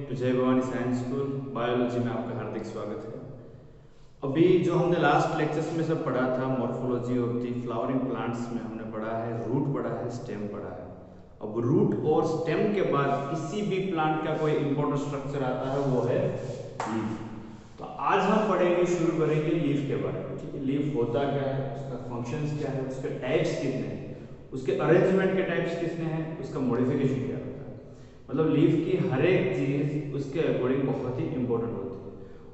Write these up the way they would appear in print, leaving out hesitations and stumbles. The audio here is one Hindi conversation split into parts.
टू जय भवानी साइंस स्कूल बायोलॉजी में आपका हार्दिक स्वागत है। अभी जो हमने लास्ट लेक्चर्स में सब पढ़ा था morphology of the flowering plants में हमने पढ़ा है रूट पढ़ा है स्टेम पढ़ा है। अब रूट और स्टेम के बाद किसी भी प्लांट का कोई इंपॉर्टेंट स्ट्रक्चर आता है वो है लीफ। तो आज हम पढ़ेंगे शुरू करेंगे लीफ के बारे में। ठीक है, लीफ होता क्या है, उसका फंक्शंस क्या है, उसके टाइप्स कितने हैं, उसके अरेंजमेंट के टाइप्स कितने हैं, उसका मॉडिफिकेशन क्या होता है। मतलब लीफ की हर एक चीज उसके अकॉर्डिंग बहुत ही इंपॉर्टेंट होती है।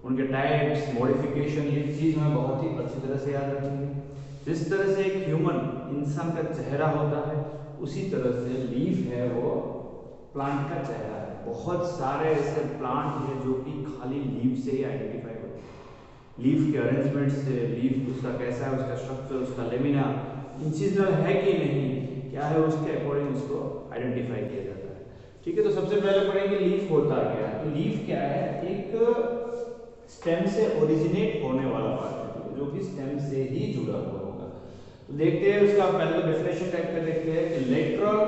उनके टाइप्स मॉडिफिकेशन ये चीज हमें बहुत ही अच्छी तरह से याद रखनी है। जिस तरह से एक ह्यूमन इंसान का चेहरा होता है उसी तरह से लीफ है वो प्लांट का चेहरा है। बहुत सारे ऐसे प्लांट हैं जो कि खाली लीफ से ही आइडेंटिफाई होते हैं। लीफ के अरेंजमेंट से, लीफ उसका कैसा है, उसका स्ट्रक्चर, उसका लेमिना, इन चीज़ है कि नहीं, क्या है, उसके अकॉर्डिंग उसको आइडेंटिफाई किया जाता है। ठीक है, तो सबसे पहले पढ़ेंगे लीफ होता क्या है। तो लीफ क्या है, एक स्टेम से ओरिजिनेट होने वाला पार्ट है जो कि स्टेम से ही जुड़ा हुआ होगा। तो देखते हैं उसका पहले डेफिनेशन टाइप पे देखते हैं कि lateral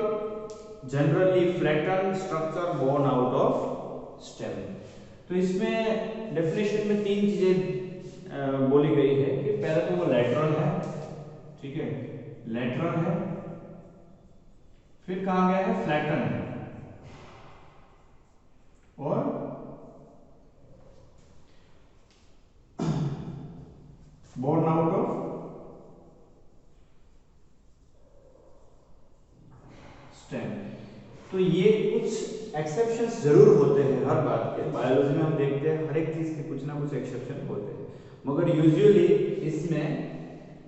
generally flatten structure borne out of stem. तो इसमें डेफिनेशन में तीन चीजें बोली गई है कि पहले तो वो लेटरल है, ठीक है, लेटरल है, फिर कहा गया है फ्लैटन है और बोर्न आउट ऑफ स्टेम। तो ये कुछ एक्सेप्शंस जरूर होते हैं हर बात के, बायोलॉजी में हम देखते हैं हर एक चीज के कुछ ना कुछ एक्सेप्शन होते हैं, मगर यूजुअली इसमें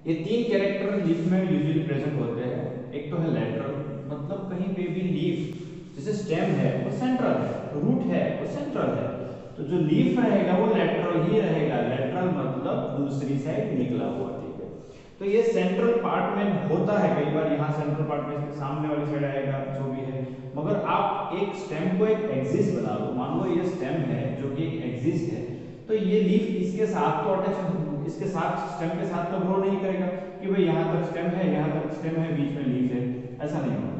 ये तीन कैरेक्टर लीफ में यूजुअली प्रेजेंट होते हैं। एक तो है लेटरल, मतलब कहीं पे भी लीफ जैसे स्टेम है वो सेंट्रल है, रूट है वो सेंट्रल है, तो जो लीफ रहेगा वो लेटरल ही रहेगा। लेटरल मतलब दूसरी साइड निकला हुआ। ठीक है, तो ये सेंट्रल पार्ट में होता है, कई बार यहाँ सेंट्रल पार्ट में इसके सामने वाली साइड आएगा, जो भी है। मगर आप एक स्टेम को एक एक्सिस बना लो, मान लो ये स्टेम है जो कि एक एक्सिस है, तो ये लीफ इसके साथ तो अटैच, इसके साथ स्टेम के साथ तो ग्रो नहीं करेगा कि भाई यहाँ तक स्टेम है, यहाँ तक स्टेम है, बीच में लीफ है, ऐसा नहीं होगा।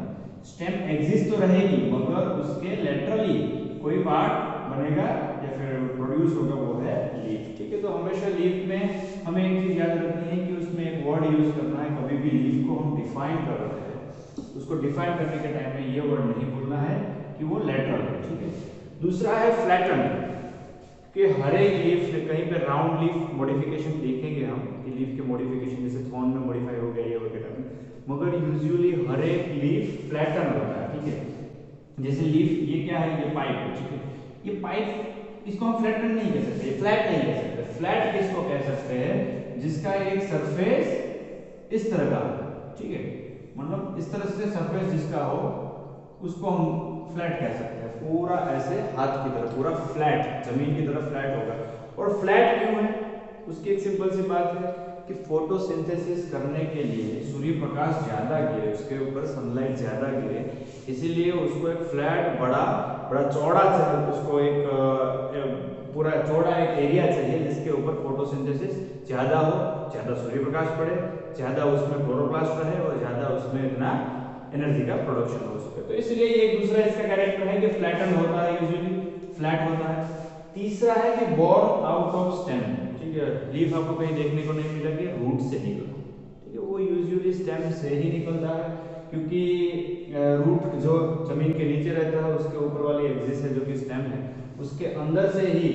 स्टेम एक्सिस तो रहेगी मगर उसके लेटरली कोई पार्ट बनेगा या फिर प्रोड्यूस होगा, वो है लीफ। ठीक है, तो हमेशा लीफ में हमें एक चीज याद रखनी है कि उसमें एक वर्ड यूज करना है। कभी भी लीफ को हम डिफाइन कर रहे हैं, उसको डिफाइन करने के टाइम में ये वर्ड नहीं बोलना है कि वो लेटरल है। ठीक है, दूसरा है फ्लैटन, कि हर एक लीफ कहीं पे राउंड लीफ मॉडिफिकेशन देखेंगे हम कि लीफ के मॉडिफिकेशन जैसे थॉर्न में मॉडिफाई हो गया ये वगैरह में, मगर यूजुअली हर एक लीफ फ्लैटन होता है। ठीक है, जैसे लीफ ये क्या है, ये पाइप है। ठीक है, ये पाइप इसको हम फ्लैटन नहीं कह सकते, फ्लैट नहीं कह सकते। फ्लैट किसको कह सकते हैं, जिसका एक सरफेस इस तरह का हो। ठीक है, मतलब इस तरह से सरफेस जिसका हो उसको हम फ्लैट कह सकते हैं। पूरा ऐसे हाथ की तरह पूरा फ्लैट, जमीन की तरह फ्लैट होगा। और फ्लैट क्यों है, उसकी एक सिंपल सी बात है कि फोटोसिंथेसिस करने के लिए सूर्य प्रकाश ज्यादा गिरे, उसके ऊपर सनलाइट ज्यादा गिरे, इसीलिए उसको एक फ्लैट बड़ा चौड़ा चाहिए, उसको एक पूरा चौड़ा एक एरिया चाहिए जिसके ऊपर फोटोसिंथेसिस ज्यादा हो, ज्यादा सूर्य प्रकाश पड़े, ज्यादा उसमें क्लोरोप्लास्ट रहे और ज्यादा उसमें इतना एनर्जी का प्रोडक्शन हो सके। तो इसलिए ये एक दूसरा इसका कैरेक्टर है कि फ्लैटन होता है, यूजुअली फ्लैट होता है। तीसरा है कि बोर्न आउट ऑफ स्टेम। ठीक है, लीफ आपको कहीं देखने को नहीं मिला कि रूट से निकला। ठीक है, वो यूजुअली स्टेम से ही निकलता है, क्योंकि रूट जो जमीन के नीचे रहता है उसके ऊपर वाली एक्सिस है जो कि स्टेम है, उसके अंदर से ही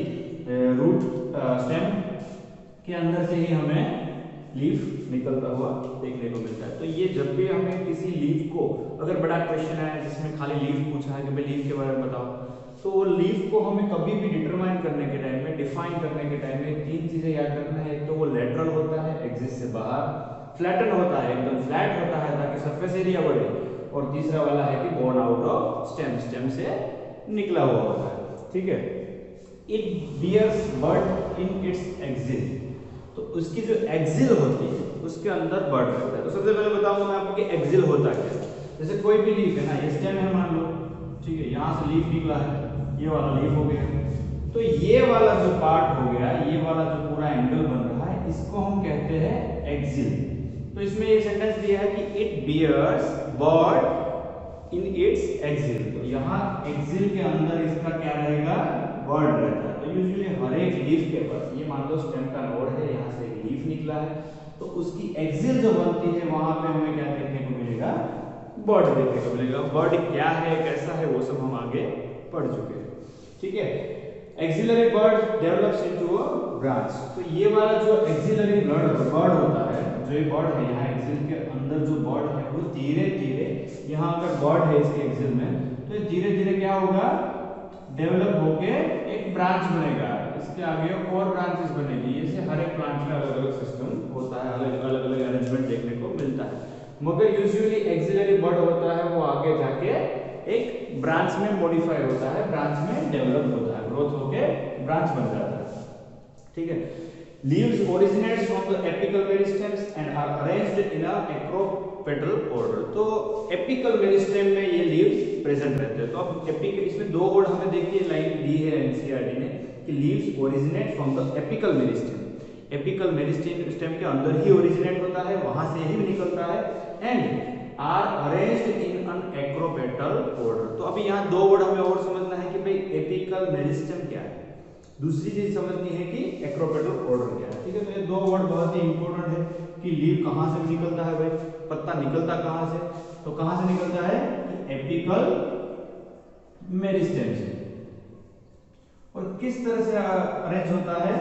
रूट स्टेम के अंदर से ही हमें लीफ निकलता हुआ देखने को मिलता है। तो ये जब भी हमें किसी लीफ को अगर बड़ा क्वेश्चन है जिसमें खाली लीफ पूछा है कि भाई लीफ के बारे में बताओ, तो वो लीफ को हमें कभी भी डिटरमाइन करने के टाइम में, डिफाइन करने के टाइम में तीन चीजें याद रखना है। एक तो वो लेटरल होता है, एक्सिस से बाहर, फ्लैटन होता है, एकदम फ्लैट होता है ताकि सरफेस एरिया बढ़े, और तीसरा वाला है कि borne out of stem, stem से निकला हुआ होता है। ठीक है, it bears bud in its axil, तो उसकी जो एक्सिल होती है उसके अंदर बर्ड रहता है। तो सबसे पहले बताऊंगा मैं आपको कि एक्सिल होता क्या है। जैसे कोई भी लीफ है ना, ये स्टेम है मान लो, ठीक है, यहाँ से लीफ निकला है, ये वाला लीफ हो गया, तो ये वाला जो पार्ट हो गया, ये वाला जो पूरा एंगल बन रहा है, इसको हम कहते हैं एक्सिल। तो इसमें ये सेंटेंस दिया है कि it bears bud in its axil, तो यहाँ एक्सिल के अंदर इसका क्या रहेगा, बर्ड रहता है। तो यूजुअली हर एक लीफ के पास, ये मान लो स्टेम का नोड है, यहाँ से एक लीफ निकला है, तो उसकी एक्सिल जो बनती है वहां पे हमें क्या देखने को मिलेगा, बर्ड देखने को मिलेगा। बर्ड क्या है, कैसा है, वो सब हम आगे पढ़ चुके हैं, ठीक है। Axillary bud develops into a branch, तो ये वाला जो एक्सिलरी बर्ड होता है, जो ये बर्ड है यहाँ एक्सिल के अंदर जो बर्ड है, वो धीरे धीरे यहाँ अगर बर्ड है इसके एक्सिल में, तो धीरे धीरे क्या होगा, डेवलप होके एक ब्रांच बनेगा, इसके आगे और ब्रांचेस बनेगी। ऐसे हर एक प्लांट में अलग अलग सिस्टम होता है, अलग अलग अरेंजमेंट देखने को मिलता है। मगर यूजुअली एक्सिलरी बर्ड होता है वो आगे जाके एक ब्रांच में मॉडिफाई होता है, ब्रांच में डेवलप होता है, ग्रोथ होके ब्रांच बन जाता है, ठीक है। Leaves originates from the apical meristems and are arranged in a acropetal order, तो एपिकल मेरिस्टेम में ये लीव्स प्रेजेंट रहते हैं। तो अब एपिकल, इसमें दो वर्ड हमें देखिए लाइन दी है एनसीईआरटी ने कि leaves originate from the apical meristem, apical meristem के अंदर ही ओरिजिनेट होता है, वहां से ही निकलता है, and are arranged in an acropetal order. तो अभी यहाँ दो वर्ड हमें और समझना है कि भाई एपिकल मेरिस्टेम क्या है, दूसरी चीज समझनी है कि एक्रोपेटल ऑर्डर क्या है, ठीक है। तो ये दो वर्ड बहुत ही इंपॉर्टेंट है कि लीव कहां से निकलता है, भाई पत्ता निकलता कहां से, तो कहां से निकलता है, एपिकल मेरिस्टेम से, और किस तरह से अरेंज होता है,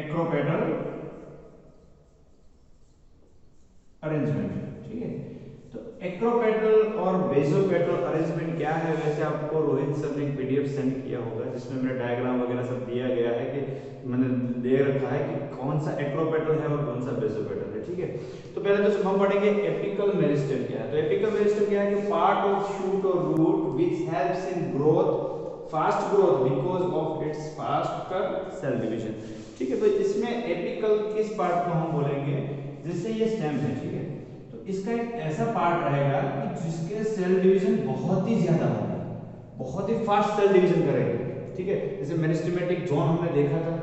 एक्रोपेटल अरेंजमेंट, ठीक है। तो एक्रोपेटल और बेसोपेटल अरेंजमेंट क्या है, वैसे आपको रोहित सर ने एक पीडीएफ सेंड किया होगा जिसमें मेरा डायग्राम वगैरह सब दिया गया है कि मैंने दे रखा है कि कौन सा एक्रोपेटल है और कौन सा बेसोपेटल है, ठीक है। तो पहले तो हम पढ़ेंगे एपिकल मेरिस्टेम क्या है। तो एपिकल मेरिस्टेम क्या है कि पार्ट ऑफ शूट और root which helps in growth, fast growth because of its faster cell division, ठीक है। तो इसमें एपिकल किस पार्ट को हम बोलेंगे, जैसे ये स्टेम है, ठीक है, तो इसका एक ऐसा पार्ट रहेगा कि जिसके सेल डिवीजन बहुत ही ज्यादा होगा, बहुत ही फास्ट सेल डिवीजन करेगा, ठीक है। जैसे मेरिस्टेमेटिक जोन हमने देखा था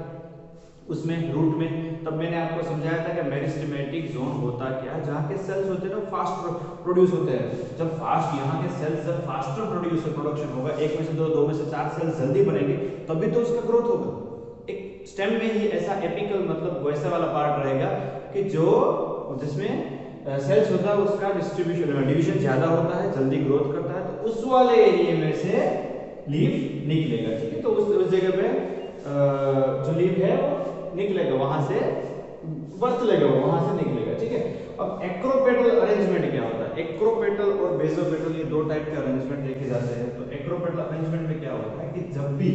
उसमें रूट में, तब मैंने आपको समझाया था कि मेरिस्टेमेटिक जोन होता क्या, जहाँ के सेल्स होते हैं ना फास्ट प्रोड्यूस होते हैं। जब फास्ट यहाँ के सेल्स जब फास्टर प्रोडक्शन होगा, एक में से दो में से चार सेल्स जल्दी बनेंगे, तभी तो उसका ग्रोथ होगा। एक स्टेम में ही ऐसा एपिकल मतलब वैसा वाला पार्ट रहेगा कि जो जिसमें सेल्स होता है उसका डिवीजन ज्यादा होता है, जल्दी ग्रोथ करता है, तो उस वाले एरिया में से लीफ निकलेगा, ठीक है। तो उस जगह पे जो लीफ है वो निकलेगा, वहां से बर्थ लेगा, वहां से निकलेगा, ठीक है। अब एक्रोपेटल अरेंजमेंट क्या होता है, एक्रोपेटल और बेसोपेटल ये दो टाइप के अरेंजमेंट देखे जाते हैं। तो एक्रोपेटल अरेंजमेंट में क्या होता है कि जब भी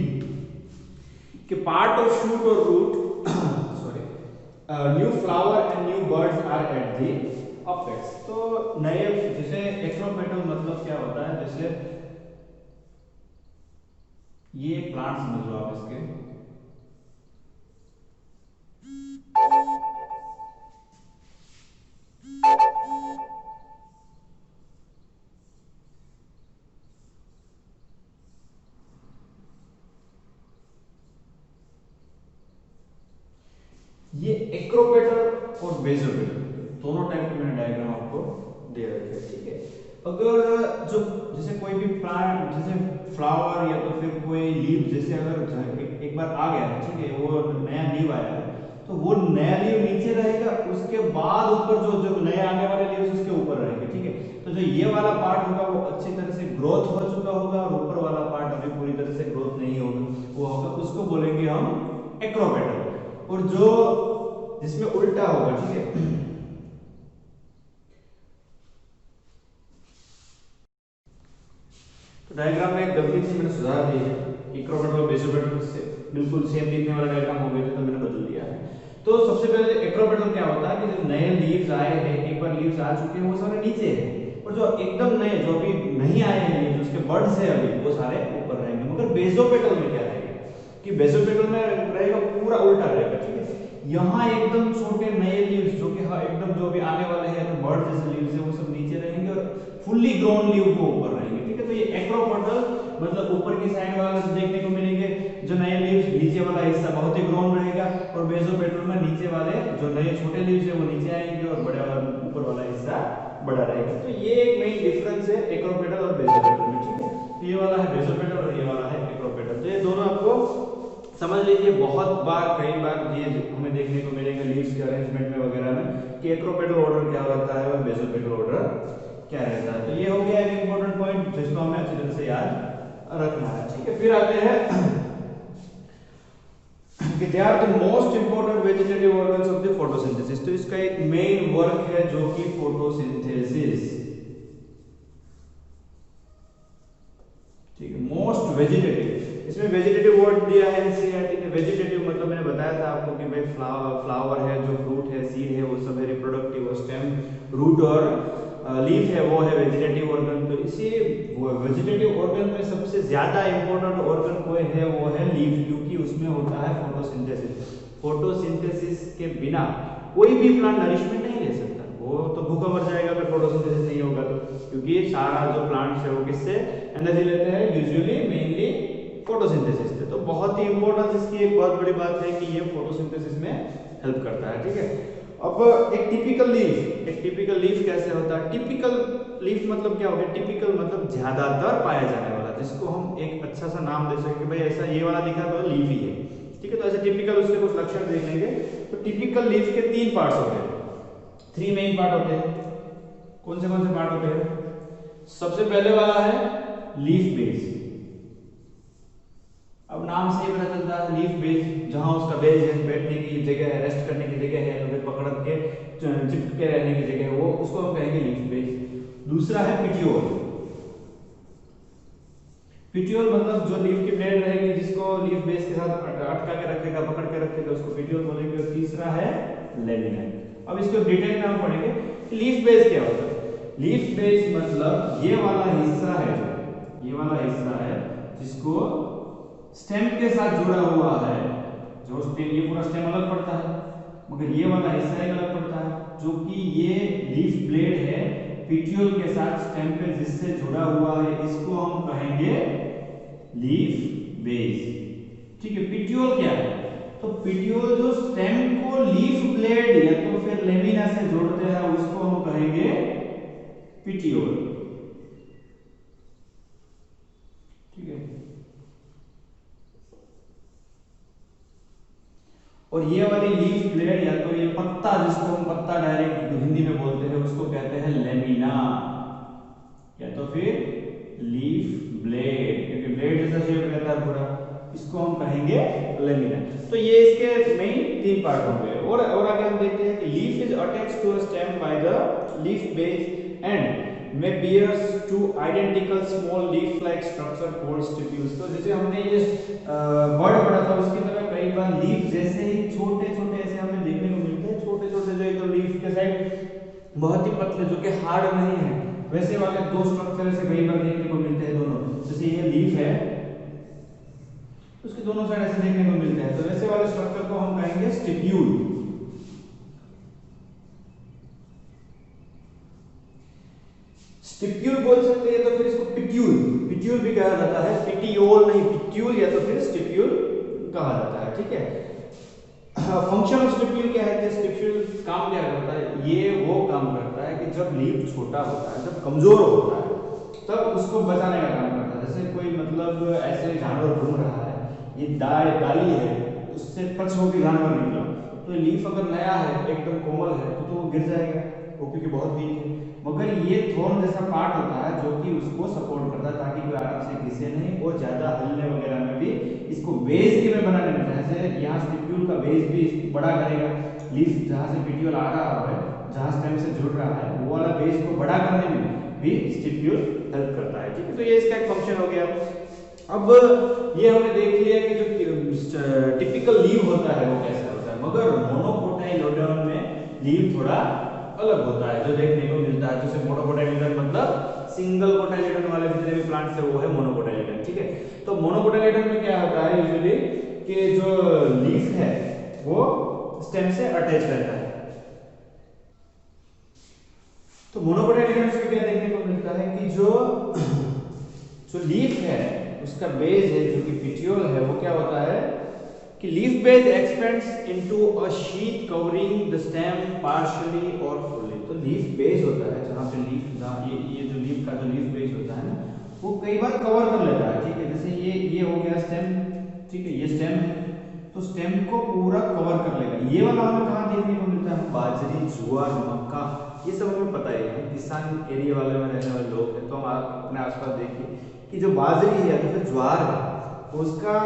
कि पार्ट ऑफ शूट और root sorry new flower and new buds are at the apex, तो नए, जैसे एक्रोपेटल मतलब क्या होता है, जैसे ये प्लांट समझ लो आप इसके, ये एक्रोपेटल और बेसोपेटल दोनों टाइप के मैंने डायग्राम आपको दे रखे हैं, ठीक है। अगर जो जैसे कोई भी प्लांट, जैसे फ्लावर या तो फिर कोई लीव, जैसे अगर एक बार आ गया है, ठीक है, वो नया लीव आया है, तो वो नया लीव नीचे रहेगा, उसके बाद ऊपर जो नए आने वाले लीव्स उसके ऊपर रहेंगे, ठीक है। तो जो ये वाला पार्ट होगा वो अच्छी तरह से ग्रोथ हो चुका होगा, और ऊपर वाला पार्ट अभी पूरी तरह से ग्रोथ नहीं होगा, वो होगा, उसको बोलेंगे हम एक्रोपेटल। और जो जिसमें उल्टा होगा, ठीक है, तो डायग्राम में गलती से मैंने सुधार दी है, एक्रोपेटल और बेसोपेटल से बिल्कुल सेम दिखने वाला डायग्राम हो गया था, तो मैंने बदल दिया है। तो सबसे पहले एक्रोपेटल क्या होता है कि जब नए लीव्स आए हैं, एक बार लीव्स आ चुके हैं वो सारे नीचे हैं, और जो एकदम नए जो अभी नहीं आए हैं लीव्स, उसके बड्स हैं अभी, वो सारे ऊपर रहेंगे। मगर बेसोपेटल में क्या रहेगा कि बेसोपेटल में रहेगा पूरा उल्टा रहेगा, ठीक है। यहाँ एकदम छोटे नए लीव्स जो कि एकदम जो भी आने वाले हैं, तो बर्ड जैसे लीव्स है वो सब नीचे रहेंगे, और फुल्ली ग्रोन लीव वो ऊपर रहेंगे, ठीक है। तो ये एक्रोपेटल मतलब ऊपर की साइड वाला देखने को मिलेंगे, जो नए लीव्स नीचे वाला हिस्सा बहुत ही ग्रोन रहेगा, और बेसोपेटल में नीचे वाले जो नए छोटे लीव्स है वो नीचे आएंगे, और बड़े वाला ऊपर वाला हिस्सा बड़ा रहेगा। तो ये एक मेन डिफरेंस है एक्रोपेटल ये वाला है बेसोपेटल और ये वाला है एक्रोपेटल। तो ये दोनों आपको समझ लीजिए, बहुत बार कई बार ये हमें देखने को मिलेगा लीव्स के अरेंजमेंट में वगैरह में कि एक्रोपेटल ऑर्डर क्या होता है और बेसोपेटल ऑर्डर क्या रहता है। तो ये हो गया एक इंपॉर्टेंट पॉइंट जिसको हमें अच्छी तरह से याद रखना है, ठीक है। फिर आते हैं कि they are the most important vegetative organs of the photosynthesis. तो इसका एक मेन वर्क है जो कि फोटोसिंथेसिस, ठीक है। मोस्ट वेजिटेटिव, इसमें वेजिटेटिव वर्ड दिया है एनसीईआरटी ने। वेजिटेटिव मतलब मैंने बताया था आपको कि भाई फ्लावर है, जो फ्रूट है, सीड है, वो सब है रिप्रोडक्टिव। स्टेम, रूट और लीफ है वो है वेजिटेटिव ऑर्गन। तो इसी वेजिटेटिव ऑर्गन में सबसे ज्यादा इंपॉर्टेंट ऑर्गन कोई है वो है लीफ, क्योंकि उसमें होता है फोटोसिंथेसिस। फोटोसिंथेसिस के बिना कोई भी प्लांट नरिशमेंट नहीं ले सकता, वो तो भूखा मर जाएगा अगर फोटोसिंथेसिस नहीं होगा तो, क्योंकि सारा जो प्लांट्स है वो किससे एनर्जी लेते हैं, यूजुअली मेनली फोटोसिंथेसिस से। तो बहुत ही इंपॉर्टेंट इसकी एक बहुत बड़ी बात है कि ये फोटोसिंथेसिस में हेल्प करता है, ठीक है। अब एक टिपिकल लीफ कैसे होता है? टिपिकल लीफ मतलब क्या हो गया? टिपिकल मतलब ज्यादातर पाया जाने वाला, जिसको हम एक अच्छा सा नाम दे सकते कि भाई ऐसा ये वाला दिखा तो लीफ ही है, ठीक है। तो ऐसे टिपिकल उसके कुछ लक्षण देख लेंगे। तो टिपिकल लीफ के 3 पार्ट्स होते हैं, 3 मेन पार्ट होते हैं। कौन से पार्ट होते हैं? सबसे पहले वाला है लीफ बेस। अब नाम से ही पता चलता है लीफ बेस, जहां उसका बेस है, बैठने की जगह है, रेस्ट करने की जगह है, तो पकड़ के चिपक के रहने की जगह है, वो उसको हम कहेंगे लीफ बेस। दूसरा है पिटियोल। पिटियोल मतलब जो लीफ की ब्लेड रहेगी जिसको लीफ बेस के साथ अटका के रखेगा, पकड़ के रखेगा, उसको पिटियोल बोलेंगे। और तीसरा है लेमिना। अब इसको डिटेल में हम पढ़ेंगे कि लीफ बेस क्या होता है। लीफ बेस मतलब ये वाला हिस्सा है, ये वाला हिस्सा है जिसको स्टेम के साथ जुड़ा हुआ है, जो स्टेम, ये पूरा स्टेम अलग पड़ता है, मगर ये वाला हिस्सा ही अलग पड़ता है, जो कि ये लीफ ब्लेड है पिटियोल के साथ स्टेम पे जिससे जुड़ा हुआ है, इसको हम कहेंगे लीफ बेस, ठीक है। पिटियोल क्या है? तो पिटियोल जो स्टेम को लीफ ब्लेड या तो फिर लेमिना से जोड़ते हैं, उसको हम कहेंगे पिटियोल, ठीक है। और ये वाली लीफ ब्लेड या तो ये पत्ता, जिसको हम पत्ता डायरेक्ट हिंदी में बोलते हैं, उसको कहते हैं लेमिना, या तो फिर लीफ ब्लेड, क्योंकि ब्लेड जैसा शेप रहता है पूरा, इसको हम कहेंगे लेमिना। तो ये इसके मेन 3 पार्ट होंगे। और आगे हम देखते हैं कि leaf is attached to a stem by the leaf base and may bears two identical small leaf like structure called stipules। तो जैसे हमने ये वर्ड पढ़ा था उसकी तरह कई बार लीफ जैसे ही छोटे छोटे ऐसे हमें देखने को मिलते हैं, छोटे छोटे जो एकदम लीफ के साइड बहुत ही पतले, जो कि हार्ड नहीं है, वैसे वाले 2 स्ट्रक्चर ऐसे कई बार देखने को मिलते हैं दोनों। जैसे ये लीफ है, उसके दोनों साइड ऐसे देखने को मिलते हैं, तो वैसे वाले स्ट्रक्चर को हम कहेंगे स्टिप्यूल। स्टिप्यूल बोल सकते हैं, तो फिर इसको पिट्यूल भी कहा जाता है, पिटियोल नहीं, पिट्यूल या तो फिर स्टिप्यूल कहा जाता है, ठीक है। फंक्शन ऑफ स्टिप्यूल क्या है? स्टिप्यूल काम क्या करता है? ये वो काम करता है कि जब लीफ छोटा होता है, जब कमजोर होता है, तब उसको बचाने का काम करता है। जैसे कोई मतलब ऐसे जानवर घूम रहा है, ये डाली है, उससे टच होकर जानवर निकला, तो लीफ अगर नया है, एकदम कोमल है, तो वो गिर जाएगा, वो क्योंकि बहुत वीक है। मगर ये थॉर्न जैसा पार्ट होता है जो कि उसको सपोर्ट करता है ताकि कोई आराम से घिसे नहीं, और ज्यादा हिलने वगैरह में भी इसको बेस के में बनाने में, जैसे यहाँ स्टिप्यूल का बेस भी बड़ा करेगा, लीफ जहाँ से पिटियोल आ रहा है, जहाँ स्टेम से जुड़ रहा है, वो वाला बेस को बड़ा करने में भी स्टिप्यूल हेल्प करता है, ठीक है। तो ये इसका एक फंक्शन हो गया। अब ये हमने देख लिया कि जो टिपिकल लीव होता है वो कैसा होता है, मगर मोनोकोटाइलोडोन में लीव थोड़ा अलग होता है, जो देखने को मिलता है। जैसे मोनोकोटाइलेडन मतलब सिंगल कोटाइलेडन वाले जितने भी प्लांट्स है वो है मोनोकोटाइलेडन, ठीक है। तो मोनोकोटाइलेडन में क्या होता है यूजुअली कि जो लीफ है वो स्टेम से अटैच रहता है। तो मोनोकोटाइलेडन में क्या देखने को मिलता है कि जो लीफ है उसका बेस है, जो कि पिटियोल है, वो क्या होता है कि leaf base expends into a sheet covering the stem partially और फुल्ली। तो लीफ बेस होता है जहां पे लीफ, ये जो लीफ का जो लीफ बेस होता है ना, वो कई बार कवर कर लेता है, ठीक है। जैसे ये हो गया स्टेम, ठीक है, ये स्टेम है, तो स्टेम को पूरा कवर कर लेगा। ये वाला हमें कहाँ देखने को मिलता है? बाजरी, ज्वार, मक्का, ये सब हमें पता है, हम किसान एरिया वाले में रहने वाले लोग हैं, तो हम आप अपने आसपास देखिए कि जो बाजरी है या फिर ज्वार है, उसका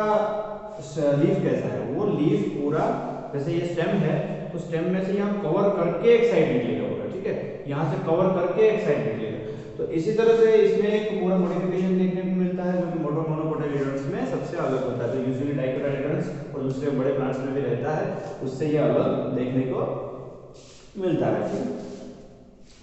लीफ कैसा है? वो लीफ पूरा, जैसे ये स्टेम है तो स्टेम में से यहाँ कवर करके एक साइड निकलेगा पूरा, ठीक है, यहाँ से कवर करके एक साइड निकलेगा। तो इसी तरह से इसमें एक पूरा मॉडिफिकेशन देखने को मिलता है, जो कि मोनोकोटाइलिडन्स में सबसे अलग होता है। तो यूजुअली डाइकोटाइलिडन्स और दूसरे बड़े प्लांट्स में भी रहता है, उससे ये अलग देखने को मिलता है, ठीक है।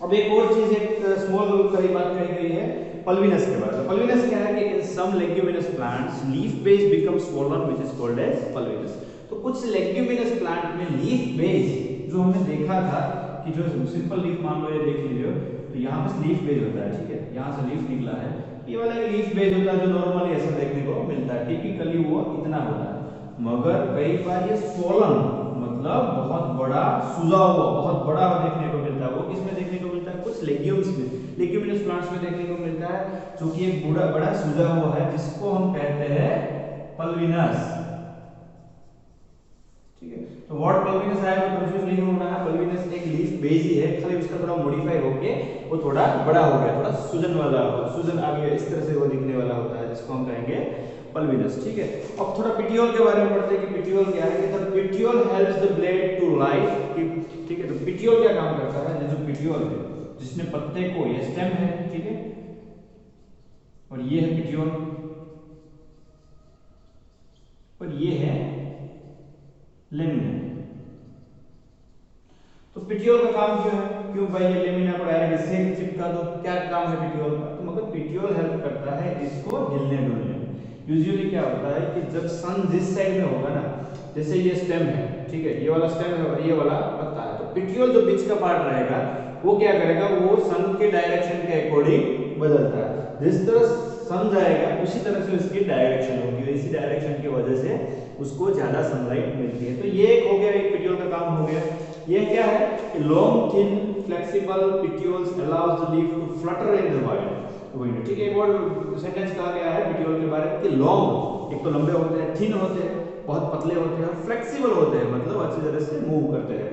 अब एक और चीज, एक स्मॉल कई बात कही गई है पल्विनस के बारे में। पल्विनस क्या है कि in some leguminous plants leaf base become swollen which is called as pulvinus. तो कुछ लेग्यूमिनस प्लांट में लीफ बेस, जो हमने देखा था कि जो सिंपल लीफ मान लो, ये देख लीजिए, तो यहाँ पे लीफ बेस होता है, ठीक है, यहाँ से लीफ निकला है, ये वाला एक लीफ बेस होता है जो नॉर्मली ऐसा देखने को मिलता है, टिपिकली वो इतना होता है। मगर कई बार ये स्वॉलन मतलब बहुत बड़ा सूजा हुआ, बहुत बड़ा देखने को मिलता है। वो किसमें देखने को मिलता है? कुछ लेग्यूम्स में, लेग्यूमिनस प्लांट्स में देखने को मिलता है, जो कि एक बड़ा सूजा हुआ है, जिसको हम कहते हैं पल्विनस, ठीक है। तो व्हाट पल्विनस है, तो कंफ्यूज नहीं होना है, पल्विनस एक लीफ बेस ही है, खाली उसका थोड़ा मॉडिफाई होके वो थोड़ा बड़ा हो गया, थोड़ा सूजन वाला, सूजन आ गया, इस तरह से वो दिखने वाला होता है, जिसको हम कहेंगे पल्विनस, ठीक है। अब थोड़ा पिटियोल के बारे में पढ़ते हैं कि पिटियोल क्या है। कि the petiole helps the blade to life, ठीक है। तो पिटियोल क्या काम करता है? जो पिटियोल है, जिसमें पत्ते को, ये स्टेम है, ठीक है, और ये है पिटियोल, और ये है लेमिना। तो पिटियोल का काम क्यों है? क्यों भाई ये लेमिना को डायरेक्ट इससे चिपका दो, क्या काम है पिटियोल का? तो मगर पिटियोल हेल्प करता है इसको हिलने डुलने में। यूजुअली क्या होता है कि जब सन जिस साइड में होगा ना, जैसे ये स्टेम है, ठीक है, ये वाला स्टेम है और ये वाला पत्ता है, तो पिटियोल जो बीच का पार्ट रहेगा वो क्या करेगा? वो सन के डायरेक्शन के अकॉर्डिंग बदलता है। जिस तरह सन जाएगा उसी तरह से उसकी डायरेक्शन होगी, और इसी डायरेक्शन की वजह से उसको ज्यादा सनलाइट मिलती है। तो ये एक हो गया, एक पिटियोल का काम हो गया। ये क्या है कि long thin flexible petioles allows the leaf to flutter in the wind, ठीक है। एक और सेंटेंस कहा गया है पिटियोल के बारे में कि लॉन्ग, एक तो लंबे होते हैं, थिन होते हैं, बहुत पतले होते हैं, और फ्लेक्सिबल होते हैं, मतलब अच्छी तरह से मूव करते हैं।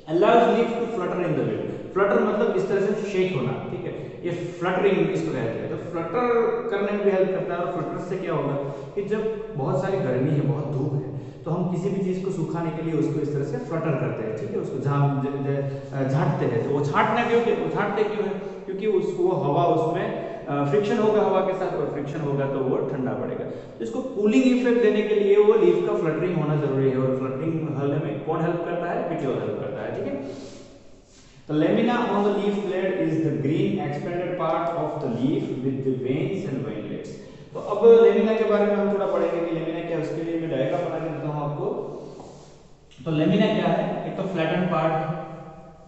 Allows leaf to flutter in the wind, flutter मतलब इस तरह से शेक होना, ठीक है, ये फ्लटरिंग इसको कहते हैं। तो फ्लटर करने में भी हेल्प करता है। और फ्लटर से क्या होगा कि जब बहुत सारी गर्मी है, बहुत धूप है, तो हम किसी भी चीज को सुखाने के लिए उसको इस तरह से फ्लटर करते हैं, ठीक है, उसको झाड़ते हैं। तो वो छाटना क्यों, छाटते क्यों है? क्योंकि उसको हवा, उसमें फ्रिक्शन होगा हवा के साथ, और फ्रिक्शन होगा तो वो ठंडा पड़ेगा। तो इसको कूलिंग इफेक्ट देने के लिए वो लीफ का फ्लटरिंग होना जरूरी है, और फ्लटरिंग होने में कौन हेल्प करता है? पिटियोल हेल्प करता है, ठीक है। The lamina on the leaf blade is the green expanded part of the leaf with the veins and veinlets. तो अब लेमिना के बारे में हम थोड़ा पढ़ेंगे कि लेमिना क्या है। उसके लिए मैं डायग्राम बना के देता हूं आपको। तो लेमिना क्या है? एक तो फ्लैटन पार्ट,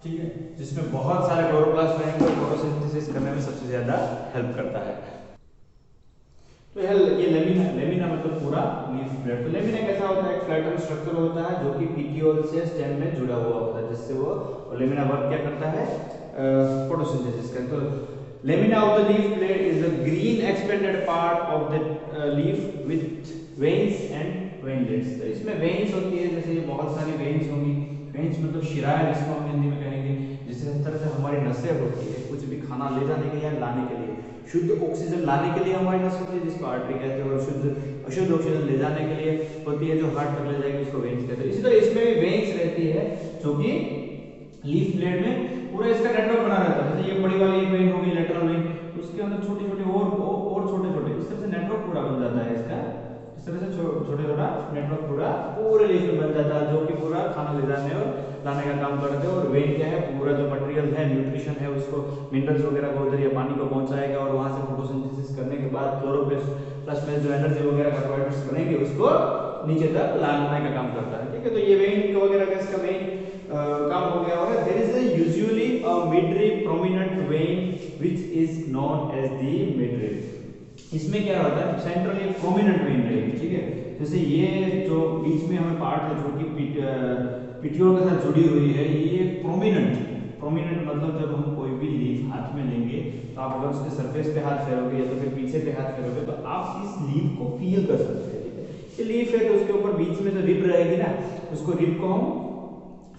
ठीक है, जिसमें बहुत सारे क्लोरोप्लास्ट रहेंगे और फोटोसिंथेसिस करने में सबसे ज्यादा हेल्प करता है। तो ये लेमिना मतलब पूरा लीफ ब्लेड। तो लेमिना कैसा होता है? एक फ्लैटन स्ट्रक्चर होता है जो कि पिटियोल से स्टेम में जुड़ा हुआ होता है, जिससे वो लेमिना वर्क क्या करता है? फोटोसिंथेसिस करता है। तो lamina of the leaf blade is the green expanded part of the leaf with veins and veinlets. तो इसमें वेन्स होती है, जैसे ये बहुत सारी वेन्स होंगी। वेन्स मतलब शिराएं, जिसको हम हिंदी में कहेंगे, जिस तरह से हमारी नसें होती है कुछ भी खाना ले जाने के लिए या लाने के लिए, शुद्ध ऑक्सीजन लाने के लिए हमारी नस होती है जिसको आर्टरी कहते हैं, और अशुद्ध ऑक्सीजन ले जाने के लिए होती है जो हार्ट तक ले जाएगी, उसको वेन्स कहते हैं। इसी तरह इसमें भी वेन्स रहती है, जो कि लीफ ब्लेड में पूरा इसका नेटवर्क बना रहता है। जैसे ये बड़ी वाली एक वेन होगी लेटरल वेन, उसके अंदर छोटे छोटे और छोटे छोटे इस तरह से नेटवर्क पूरा बन जाता है इसका। इस तरह से छोटे छोटा नेटवर्क पूरे लीफ में बन जाता है, जो कि पूरा खाना ले जाने और लाने का काम करते हैं। और वेन क्या है? पूरा जो मटेरियल है, न्यूट्रिशन है, उसको मिनरल्स वगैरह को उधर या पानी को पहुंचाएगा, और वहां से फोटोसिंथेसिस करने के बाद क्लोरोप्लास्ट में जो एनर्जी वगैरह कार्बोहाइड्रेट्स बनेंगे उसको नीचे तक लाने का काम करता है, ठीक है। तो ये वेन वगैरह का इसका मेन काम हो गया। और there is usually a midrib prominent vein which is known as the midrib. इसमें क्या होता है? सेंट्रली एक प्रोमिनेंट वेन रहेगी, ठीक है। जैसे ये जो बीच में हमें पार्ट है जो कि पिटियोल के साथ जुड़ी हुई है, ये प्रोमिनेंट मतलब जब हम कोई भी लीफ हाथ में लेंगे तो आप अगर उसके सरफेस पे हाथ फेरोगे या तो फिर पीछे पे हाथ फेरोगे तो आप इस लीफ को फील कर सकते हैं। ठीक है, ये लीफ है तो उसके ऊपर बीच में जो रिब रहेगी ना, उसको रिब को हम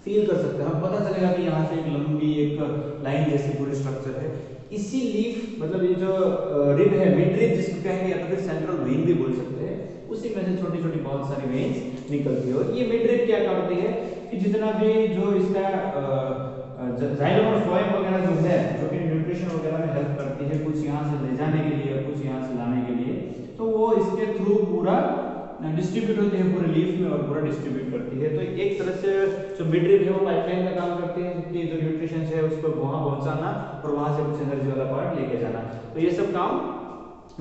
फील कर सकते हैं। हमें पता चलेगा कि यहाँ से एक लंबी एक लाइन जैसी पूरी स्ट्रक्चर है। इसी लीफ मतलब ये जो रिब है, मिड रिब जिसको कहेंगे या तो फिर सेंट्रल वेन भी बोल सकते हैं, उसी में से छोटी छोटी बहुत सारी वेन्स निकलती है। और ये मिड रिब क्या करती है कि जितना भी जो इसका जाइलम और फ्लोएम वगैरह जो है, जो कि न्यूट्रिशन वगैरह में हेल्प करती है, कुछ यहाँ से ले जाने के लिए और कुछ यहाँ से लाने के लिए, तो वो इसके थ्रू पूरा डिस्ट्रीब्यूट होती है पूरे लीफ में और पूरा डिस्ट्रीब्यूट करती है। तो एक तरह से जो मिड रिब है वो पाइपलाइन का काम करती है, कि जो न्यूट्रिशन है उसको वहां पहुंचाना और वहां से कुछ एनर्जी वाला पार्ट लेके जाना, तो ये सब काम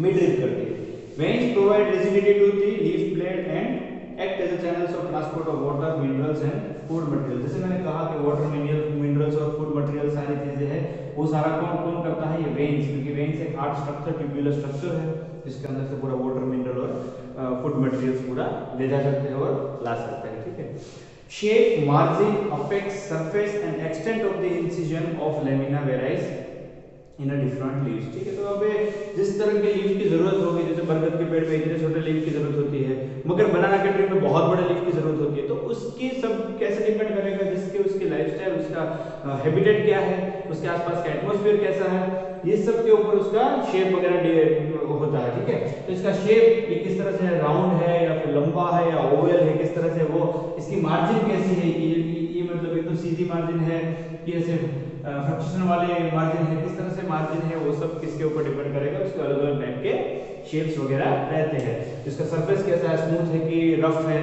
मिड रिब करती है। Veins provide rigidity to the leaf blade and act as a channels of transport of water, minerals and food material. जैसे मैंने कहा कि वाटर, मिनरल्स और फूड मटेरियल सारी चीजें हैं, वो सारा कौन कौन करता है? ये वेन्स, क्योंकि वेन्स एक हार्ड स्ट्रक्चर, ट्यूब्यूलर स्ट्रक्चर है जिसके अंदर से पूरा वाटर, मिनरल और फूड मटेरियल्स पूरा ले जा सकते हैं और ला सकते हैं। ठीक है, shape, margin, apex, surface and extent of the incision of lamina varies in a different leaves. ठीक है, तो अब जिस तरह के लीफ की जरूरत होगी, जैसे बरगद के पेड़ पे इतने छोटे लीफ की जरूरत होती है, मगर बनाना के ट्री पे बहुत बड़े लीफ की जरूरत होती है, तो उसकी सब कैसे डिपेंड करेगा? जिसके उसके लाइफस्टाइल, उसका हैबिटेट क्या है, उसके आसपास का एटमॉस्फेयर कैसा है, ये सब के ऊपर उसका शेप वगैरह होता है। ठीक है, तो इसका शेप ये किस तरह से है, राउंड है या फिर लंबा है या ओवल है, किस तरह से वो, इसकी मार्जिन कैसी है, ये मतलब एकदम सीधी मार्जिन है कि ऐसे फ्रक्शन वाले मार्जिन है, किस तरह से मार्जिन है, वो सब किसके ऊपर डिपेंड करेगा? उसके अलग अलग टाइप के शेप्स वगैरह रहते हैं। इसका सरफेस कैसा है, स्मूथ है कि रफ है,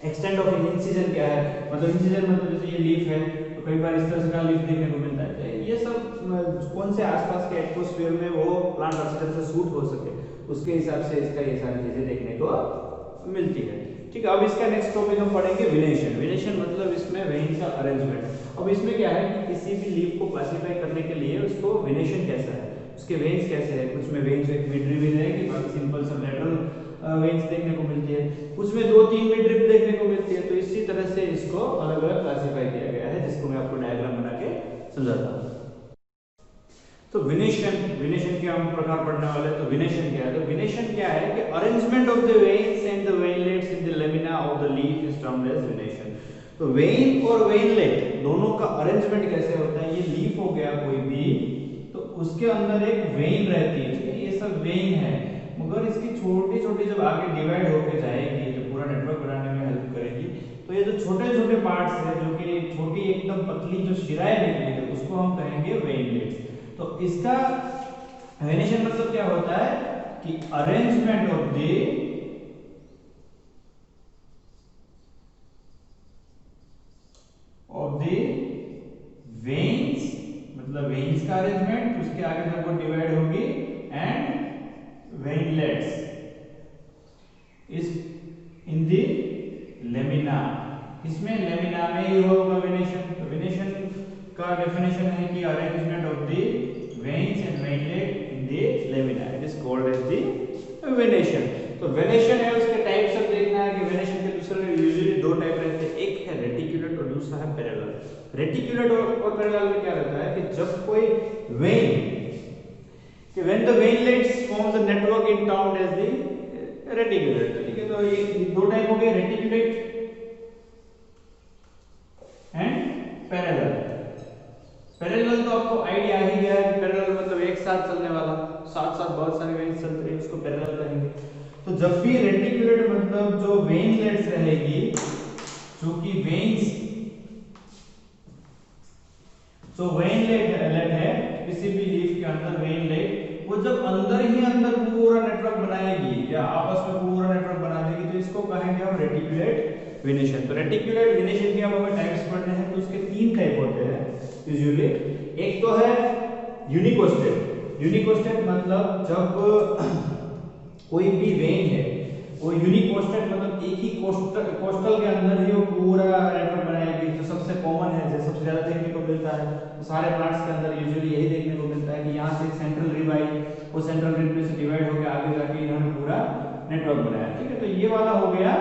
एक्सटेंट ऑफ इंसिजन क्या है, मतलब इंसिजन मतलब जैसे ये लीफ है तो कई बार इस तरह से का लीफ देखने को मिलता है, तो ये सब कौन से आसपास के एटमॉस्फेयर में वो प्लांट अच्छी तरह से सूट हो सके, उसके हिसाब से इसका ये सारी चीजें देखने को मिलती है। ठीक है, अब इसका नेक्स्ट टॉपिक हम पढ़ेंगे विनेशन। विनेशन मतलब इसमें वेन का अरेंजमेंट। अब इसमें क्या है कि किसी भी लीफ को क्लासिफाई करने के लिए उसको विनेशन कैसा है, उसके वेन्स कैसे है, कुछ में वेन्स एक मिड रिब रहेगी, बाकी सिंपल सब लेटरल वेन्स देखने को मिलती है, कुछ में 2-3 मिड रिब देखने को मिलती है। तो इसी तरह से इसको अलग अलग क्लासिफाई किया गया है, जिसको मैं आपको डायग्राम बना के समझाता हूँ। तो विनेशन के हम प्रकार पढ़ने वाले हैं। तो विनेशन क्या है? तो विनेशन क्या है कि arrangement of the veins and the veinlets in the lamina of the leaf is termed as venation. तो वेन और वेनलेट दोनों का अरेंजमेंट कैसे होता है? ये लीफ हो गया कोई भी, तो उसके अंदर एक वेन रहती है। ठीक है, ये सब वेन है, मगर इसकी छोटी छोटी जब आगे डिवाइड होके जाएगी, जो पूरा नेटवर्क बनाने में हेल्प करेगी, तो ये जो छोटे छोटे पार्ट्स है, जो कि छोटी एकदम पतली जो शिराएं निकली है, उसको हम कहेंगे वेनलेट्स। तो इसका वेनेशन मतलब क्या होता है कि अरेंजमेंट ऑफ द वेन्स, मतलब वेन्स का अरेंजमेंट, उसके आगे जब वो डिवाइड होगी, एंड वेनलेट्स इस इन द लेमिना, इसमें लेमिना में ही होगा वेनेशन। तो वेनेशन का डेफिनेशन है कि arrangement of the veins and veinlet in the lamina, it is called as the venation. तो वेनेशन है, उसके टाइप्स सब देखना है कि वेनेशन के दूसरे यूजुअली 2 टाइप रहते हैं, एक है रेटिकुलेट और दूसरा है पैरेलल। रेटिकुलेट और पैरेलल में क्या रहता है कि जब कोई वेन, कि when the veinlets forms a network in termed as the reticulate. ठीक है, तो ये 2 टाइप हो गए, रेटिकुलेट एंड पैरेलल। पैरेलल तो आपको आइडिया ही गया है कि पैरेलल मतलब एक साथ चलने वाला, साथ साथ बहुत सारे वेन्स चलते हैं, उसको पैरेलल कहेंगे। तो जब भी रेटिकुलेट मतलब जो वेनलेट्स रहेगी, जो कि वेन्स, जो वेनलेट है किसी भी लीफ के अंदर, वेनलेट वो जब अंदर ही अंदर पूरा नेटवर्क बनाएगी या आपस में पूरा नेटवर्क बना देगी, तो इसको कहेंगे हम रेटिकुलेट वेनेशन। तो रेटिकुलेट वेनेशन के अब हमें टाइप्स पढ़ने हैं, तो उसके 3 टाइप होते हैं यूजुअली। एक तो है यूनिकोस्टेट। यूनिकोस्टेट मतलब जब कोई भी वेन है, वो यूनिकोस्टेट मतलब एक ही कोस्टल के अंदर ही वो पूरा नेटवर्क बनाएगी। जो सबसे कॉमन है, जो सबसे ज्यादा देखने को मिलता है, तो सारे प्लांट्स के अंदर यूजुअली यही देखने को मिलता है कि यहाँ से एक सेंट्रल रिब आई, वो सेंट्रल रिब में से डिवाइड होकर आगे जाके इन्होंने पूरा नेटवर्क बनाया। ठीक है, तो ये वाला हो गया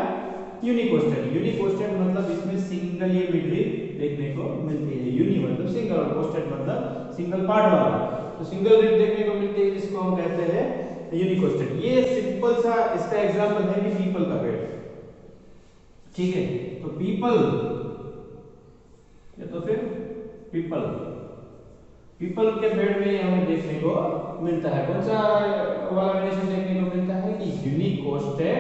यूनिकोस्टेट। यूनिकोस्टेट मतलब इसमें सिंगल ये मिड रिब देखने को मिलती है। यूनि मतलब सिंगल और कोस्टेड मतलब सिंगल पार्ट वाला, तो सिंगल लीफ देखने को मिलती है जिसको हम कहते हैं यूनिकोस्टेड। ये सिंपल सा इसका एग्जांपल है कि पीपल का पेड़, ठीक है। तो पीपल या तो फिर पीपल, पीपल के पेड़ में हमें देखने को मिलता है कौन सा वाला वेरिएशन देखने को मिलता है कि यूनिकोस्टेड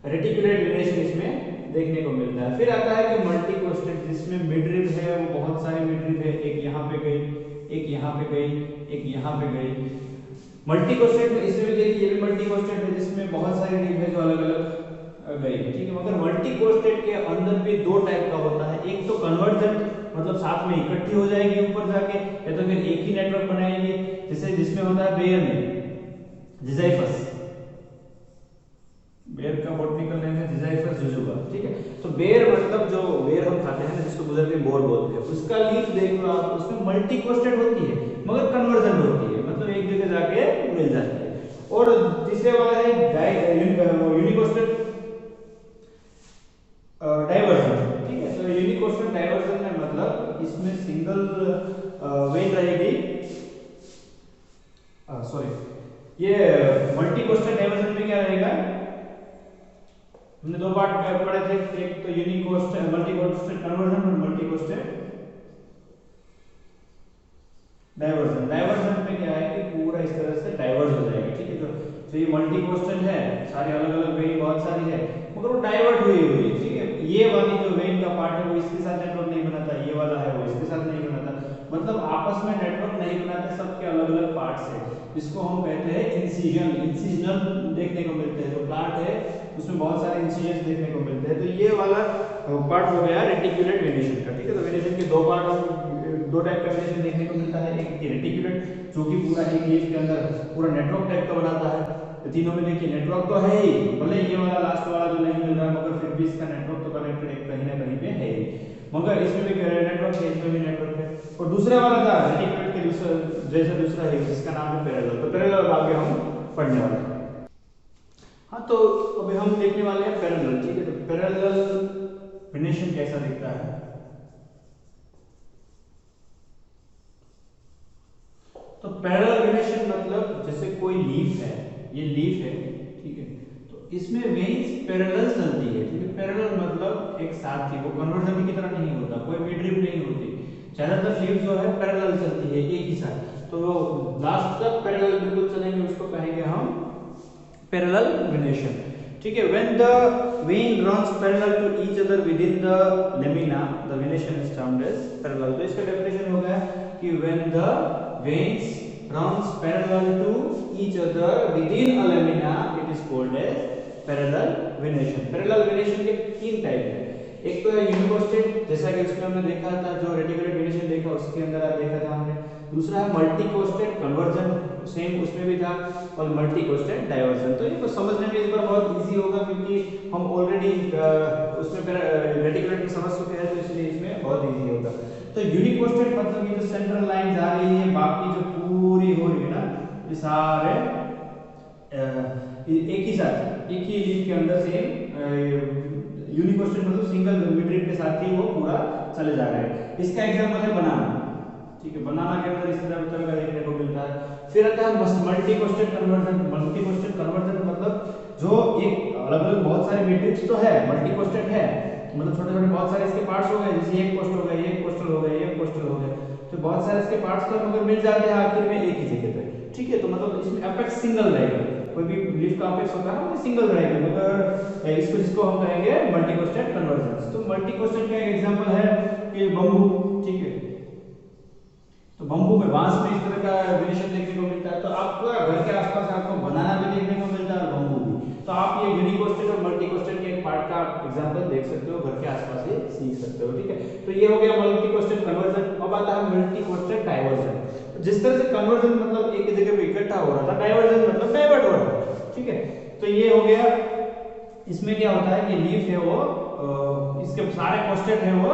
रेटिकुलेट वेरिएशन इसमें देखने को मिलता है। फिर आता है कि मल्टीकोस्टेड जिसमें मिडरिब है, वो बहुत सारी मिडरिब है, एक यहाँ पे गई, एक यहाँ पे गई, एक यहाँ पे गई। मल्टीकोस्टेड में इसमें देखिए ये भी मल्टीकोस्टेड है जिसमें बहुत सारी रिब है जो अलग अलग गई, ठीक है। मगर मल्टीकोस्टेड के अंदर भी दो टाइप का होता है, एक तो कन्वर्जेंट मतलब साथ में इकट्ठी हो जाएगी ऊपर जाके, या तो फिर एक ही नेटवर्क बनाएगी, जैसे जिसमें होता है बेयर में जिजाइफस, बेयर का बॉटनिकल नेम है जिजाइफस जुजुबा, ठीक है। तो बेयर मतलब जो बेयर हम खाते हैं ना जिसको गुजरती में बोर बोलते हैं, उसका लीफ देख लो आप, उसमें मल्टीकोस्टेड होती है मगर कन्वर्जेंट होती है, मतलब एक जगह जाके मिल जाती है। और तीसरे वाला है यूनिकोस्टेड डाइवर्जन, ठीक है। तो यूनिकोस्टेड डाइवर्जन में मतलब इसमें सिंगल वेन रहेगी, सॉरी ये मल्टीकोस्टेड डाइवर्जन में क्या रहेगा, हमने दो पार्ट पढ़े थे, एक तो यूनिकोस्टेड मल्टीकोस्टेड कन्वर्जन और मल्टीकोस्टेड डाइवर्जन। डाइवर्जन में क्या है कि पूरा इस तरह से डाइवर्ज हो जाएगा, ठीक है। तो ये मल्टीकोस्टेड है, सारे अलग अलग वेन बहुत सारी है मगर वो डाइवर्ट हुई हुई है, ठीक है। ये वाली जो वेन का पार्ट है वो इसके साथ नेटवर्क नहीं बनाता, ये वाला है वो इसके साथ नहीं बनाता, मतलब आपस में नेटवर्क नहीं बनाते, सबके अलग अलग पार्ट्स है, जिसको हम कहते हैं इंसिजन, इंसिजनल देखने को मिलते हैं। जो प्लांट है उसमें बहुत सारे इंसिजन देखने को मिलते हैं। तो ये वाला पार्ट हो गया रेटिकुलेट वेरिएशन का, ठीक है। तो वेरिएशन के दो पार्ट, दो टाइप का वेरिएशन देखने को मिलता है, एक रेटिकुलेट जो कि पूरा एक लीफ के अंदर पूरा नेटवर्क टाइप का बनाता है। तो तीनों में देखिए नेटवर्क तो है ही, भले ये वाला लास्ट वाला जो नहीं मिल रहा है मगर फिर भी इसका नेटवर्क तो कनेक्टेड कहीं ना कहीं पे है ही, मगर इसमें भी नेटवर्क है, इसमें भी नेटवर्क है। और दूसरा वाला था रेटिकुलेट के दूसरा जैसे दूसरा है जिसका नाम है पैरेलल, तो पैरेलल आगे हम पढ़ने वाले हैं। हाँ, तो अभी हम देखने वाले हैं पैरेलल, ठीक है। तो पैरेलल वेरिएशन कैसा दिखता है, तो पैरेलल वेरिएशन मतलब जैसे कोई लीफ है, ये लीफ है, ठीक है। तो इसमें वेन्स पैरेलल चलती है, ठीक है। पैरेलल मतलब एक साथ ही, वो कन्वर्जन की तरह नहीं होता, कोई मिडरिप नहीं होती, ज्यादातर लीफ जो है पैरेलल चलती है एक ही साथ। तो वो लास्ट तक पैरेलल बिल्कुल चलेंगे, उसको कहेंगे हम पैरेलल वेरिएशन, ठीक है। When the vein runs parallel to each other within the lamina the variation is termed as parallel. तो इसका डेफिनेशन हो गया कि when the veins runs parallel to each other within a lamina it is called as parallel venation। parallel venation के तीन टाइप है, एक तो है यूनिकोस्टेड जैसा कि उसमें हमने देखा था, जो रेटिकुलेट वेरिएशन देखा उसके अंदर देखा था हमने। दूसरा है मल्टीकोस्टेड कन्वर्जन, सेम उसमें भी था, और मल्टीकोस्टेड डाइवर्जन। तो ये तो समझने में इस बार बहुत इजी होगा क्योंकि हम ऑलरेडी उसमें रेटिकुलेट में समझ चुके हैं, तो इसलिए इसमें बहुत इजी होगा। तो यूनिकोस्टेड मतलब ये जो सेंट्रल लाइन जा रही है, बाकी जो पूरी हो रही है ना, ये सारे एक ही साथ एक ही लीफ के अंदर सेम यूनिकोस्टेड मतलब सिंगल मिडरिप के साथ ही वो पूरा चले जा रहा है। इसका एग्जांपल है बनाना, ठीक है। बनाना के अंदर इस तरह का देखने को मिलता है। फिर आता है मल्टीकोस्टेड कन्वर्जन। मल्टीकोस्टेड कन्वर्जन मतलब जो एक अलग अलग बहुत सारे मिडरिप्स तो है, मल्टीकोस्टेड है मतलब छोटे छोटे बहुत सारे इसके पार्ट्स हो गए, जैसे एक कोस्ट हो गए, एक कोस्टल हो गए, एक कोस्टल हो गए, तो बहुत सारे इसके पार्ट्स तो मगर मिल जाते हैं आखिर में एक ही जगह पे, ठीक है। तो मतलब इसमें एपेक्स सिंगल रहेगा, कोई भी लीफ का एपेक्स होता है वो सिंगल रहेगा, मगर इसको जिसको हम कहेंगे मल्टीकोस्टेड कन्वर्जन। तो मल्टीकोस्टेड का एक एग्जांपल है कि बम्बू, ठीक है। तो बम्बू में बांस में इस तरह का वेरिएशन देखने को मिलता है। तो आपका घर के आसपास आपको बनाना भी देखने को मिलता है और बम्बू भी। तो आप ये यूनिकोस्टेड और मल्टीकोस्टेड के एक पार्ट का एग्जांपल देख सकते हो, घर के आसपास ही सीख सकते हो, ठीक है। तो ये हो गया मल्टीकोस्टेड कन्वर्जन। अब आता है मल्टीकोस्टेड डाइवर्जन। जिस तरह से कन्वर्जन मतलब एक जगह पे इकट्ठा हो रहा था, डाइवर्जन मतलब डाइवर्ट हो रहा था, ठीक है। तो ये हो गया, इसमें क्या होता है कि लीफ है वो इसके सारे कोस्टेड है वो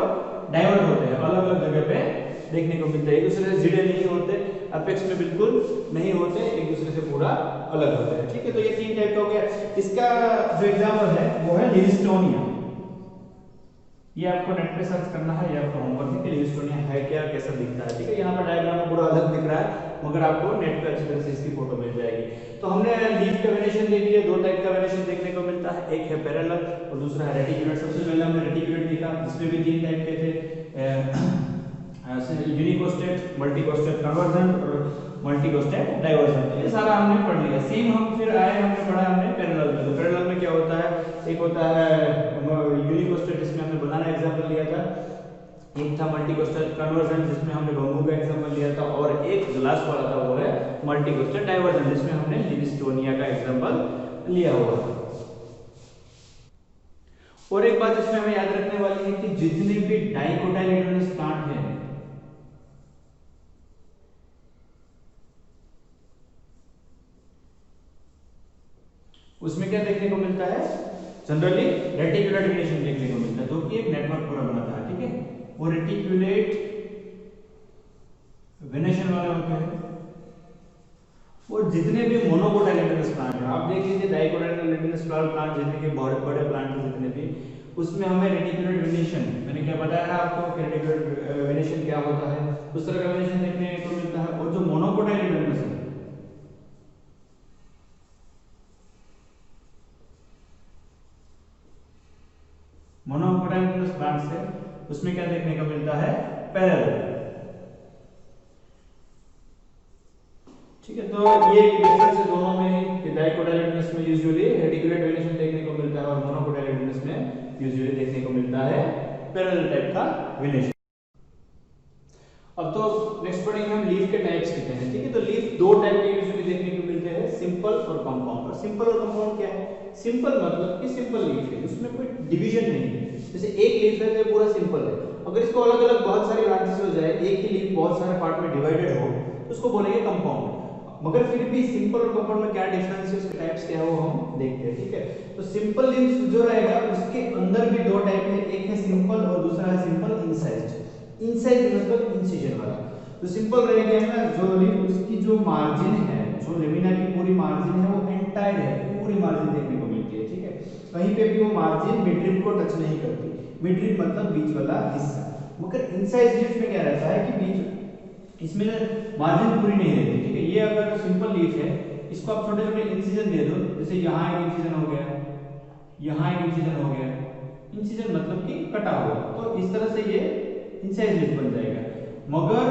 डाइवर्ट होते हैं, अलग अलग जगह पे देखने को मिलते हैं, एक दूसरे से जुड़े नहीं होते, एपेक्स में बिल्कुल नहीं होते, एक दूसरे से पूरा अलग होते हैं, ठीक है। तो ये तीन टाइप का हो गया। इसका जो एग्जांपल है वो है लिरिस्टोनिया, ये आपको नेट पे सर्च करना है, ये आपका होमवर्क है कि लीविस्टोनिया है क्या, कैसा दिखता है, ठीक है। यहाँ पर डायग्राम में पूरा अलग दिख रहा है, मगर आपको नेट पे अच्छी तरह से इसकी फोटो मिल जाएगी। तो हमने लीफ का वेरिएशन देख लिया, दो टाइप का वेरिएशन देखने को मिलता है, एक है पैरेलल और दूसरा है रेटिकुलेट। सबसे पहले हमने रेटिकुलेट देखा, इसमें भी तीन टाइप के थे, यूनिकोस्टेट, मल्टीकोस्टेट कन्वर्जन और मल्टीकोस्टेट डाइवर्जन। ये सारा हमने पढ़ लिया। सेम हम फिर आए, हमने पढ़ा हमने पैरेलल में। तो पैरेलल में क्या होता है, एक होता है यूनिकोस्टेट, जिसमें हमने बनाना एग्जांपल लिया था, एक था मल्टीकोस्टेट कन्वर्जन जिसमें हमने बम्बू का एग्जांपल लिया था, और एक जो लास्ट वाला था वो है मल्टीकोस्टेट डाइवर्जन जिसमें हमने लिविस्टोनिया का एग्जांपल लिया हुआ था। और एक बात इसमें हमें याद रखने वाली है कि जितने भी डाइकोटाइलेडोनस प्लांट हैं, उसमें क्या देखने को मिलता है, जनरली रेटिकुलेट वेनेशन देखने को मिलता है, जो कि एक नेटवर्क पूरा बनाता है, ठीक है। वो रेटिकुलेट वेनेशन वाले होते हैं। और जितने भी मोनोकोटाइलेडोनस प्लांट हैं, आप देख लीजिए डाइकोटाइलेडोनस प्लांट जितने के बहुत बड़े प्लांट हैं जितने भी, उसमें हमें रेटिकुलेट वेनेशन, मैंने क्या बताया आपको कि रेटिकुलेट वेनेशन क्या होता है, उस तरह का वेनेशन देखने को मिलता है। और जो मोनोकोटाइलेडोनस है, मोनोकोटाइलेडोनस प्लांट्स है, उसमें क्या देखने को मिलता है, पैरेलल, ठीक है। तो ये डिफरेंस है दोनों में कि डाइकोटाइलेडोनस में यूजुअली रेटिकुलेट वेनेशन देखने को मिलता है और मोनोकोटाइलेडोनस में यूजुअली देखने को मिलता है पैरेलल टाइप का वेनेशन। अब तो नेक्स्ट पढ़ेंगे हम लीफ के टाइप्स कितने हैं, ठीक है। तो लीफ दो टाइप के यूजुअली देखने को मिलते हैं, सिंपल और कंपाउंड। और सिंपल और कंपाउंड क्या है, सिंपल मतलब कि सिंपल लीफ है, उसमें कोई डिवीजन नहीं है। जैसे एक लीफ है तो पूरा सिंपल है, अगर इसको अलग अलग बहुत सारी ब्रांचेस हो जाए, एक ही लीफ बहुत सारे पार्ट में डिवाइडेड हो, तो उसको बोलेंगे कंपाउंड। मगर फिर भी सिंपल और कंपाउंड में क्या डिफरेंस है, उसके टाइप्स क्या है वो हम देखते हैं, ठीक है। तो सिंपल लीफ जो रहेगा उसके अंदर भी दो टाइप है, एक है सिंपल और दूसरा है सिंपल इंसाइज्ड। इंसाइज्ड मतलब इंसिजन वाला। तो सिंपल रहेगा ना जो लीफ, उसकी जो मार्जिन है, जो लेमिना की पूरी मार्जिन है वो एंटायर है, पूरी मार्जिन देखने को मिलती है, ठीक है। कहीं पे भी वो मार्जिन मिडरिप को टच नहीं करती, मिडरिप मतलब बीच वाला हिस्सा। मगर इंसाइज्ड लीफ में क्या रहता है कि बीच इसमें मार्जिन पूरी नहीं रहती, ठीक है। ये अगर सिंपल लीफ है, इसको आप छोटे छोटे इंसिजन दे दो, जैसे यहाँ एक इंसिजन हो गया, यहाँ एक इंसिजन हो गया, इंसिजन मतलब कि कटा हुआ, तो इस तरह से ये इंसाइज लीफ बन जाएगा। मगर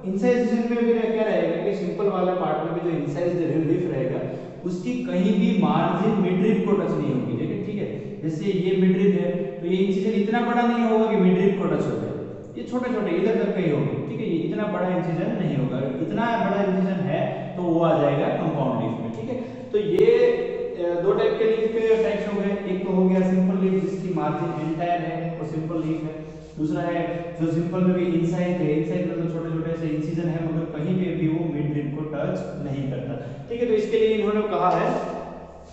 इंसाइजेशन में भी क्या रहेगा कि सिंपल वाला पार्ट में भी जो इंसाइज लीफ रहेगा उसकी कहीं भी मार्जिन मिडरिप को टच नहीं होगी, ठीक है। जैसे ये मिडरिप है तो ये इंसिजन इतना बड़ा नहीं होगा कि मिडरिप को टच हो जाए, ये छोटे छोटे इधर तक के ही होंगे, ठीक है। ये इतना बड़ा इंसिजन नहीं होगा, इतना बड़ा इंसिजन है तो वो आ जाएगा कंपाउंड लीफ में, ठीक है। तो ये दो टाइप के लीफ के टाइप्स हो गए, एक तो हो गया सिंपल लीफ जिसकी मार्जिन एंटायर है और सिंपल लीफ है। दूसरा है जो सिंपल में भी इनसाइड है, इनसाइड मतलब छोटे छोटे से इंसिजन है मगर कहीं पे भी वो मिड रिब को टच नहीं करता, ठीक है। तो इसके लिए इन्होंने कहा है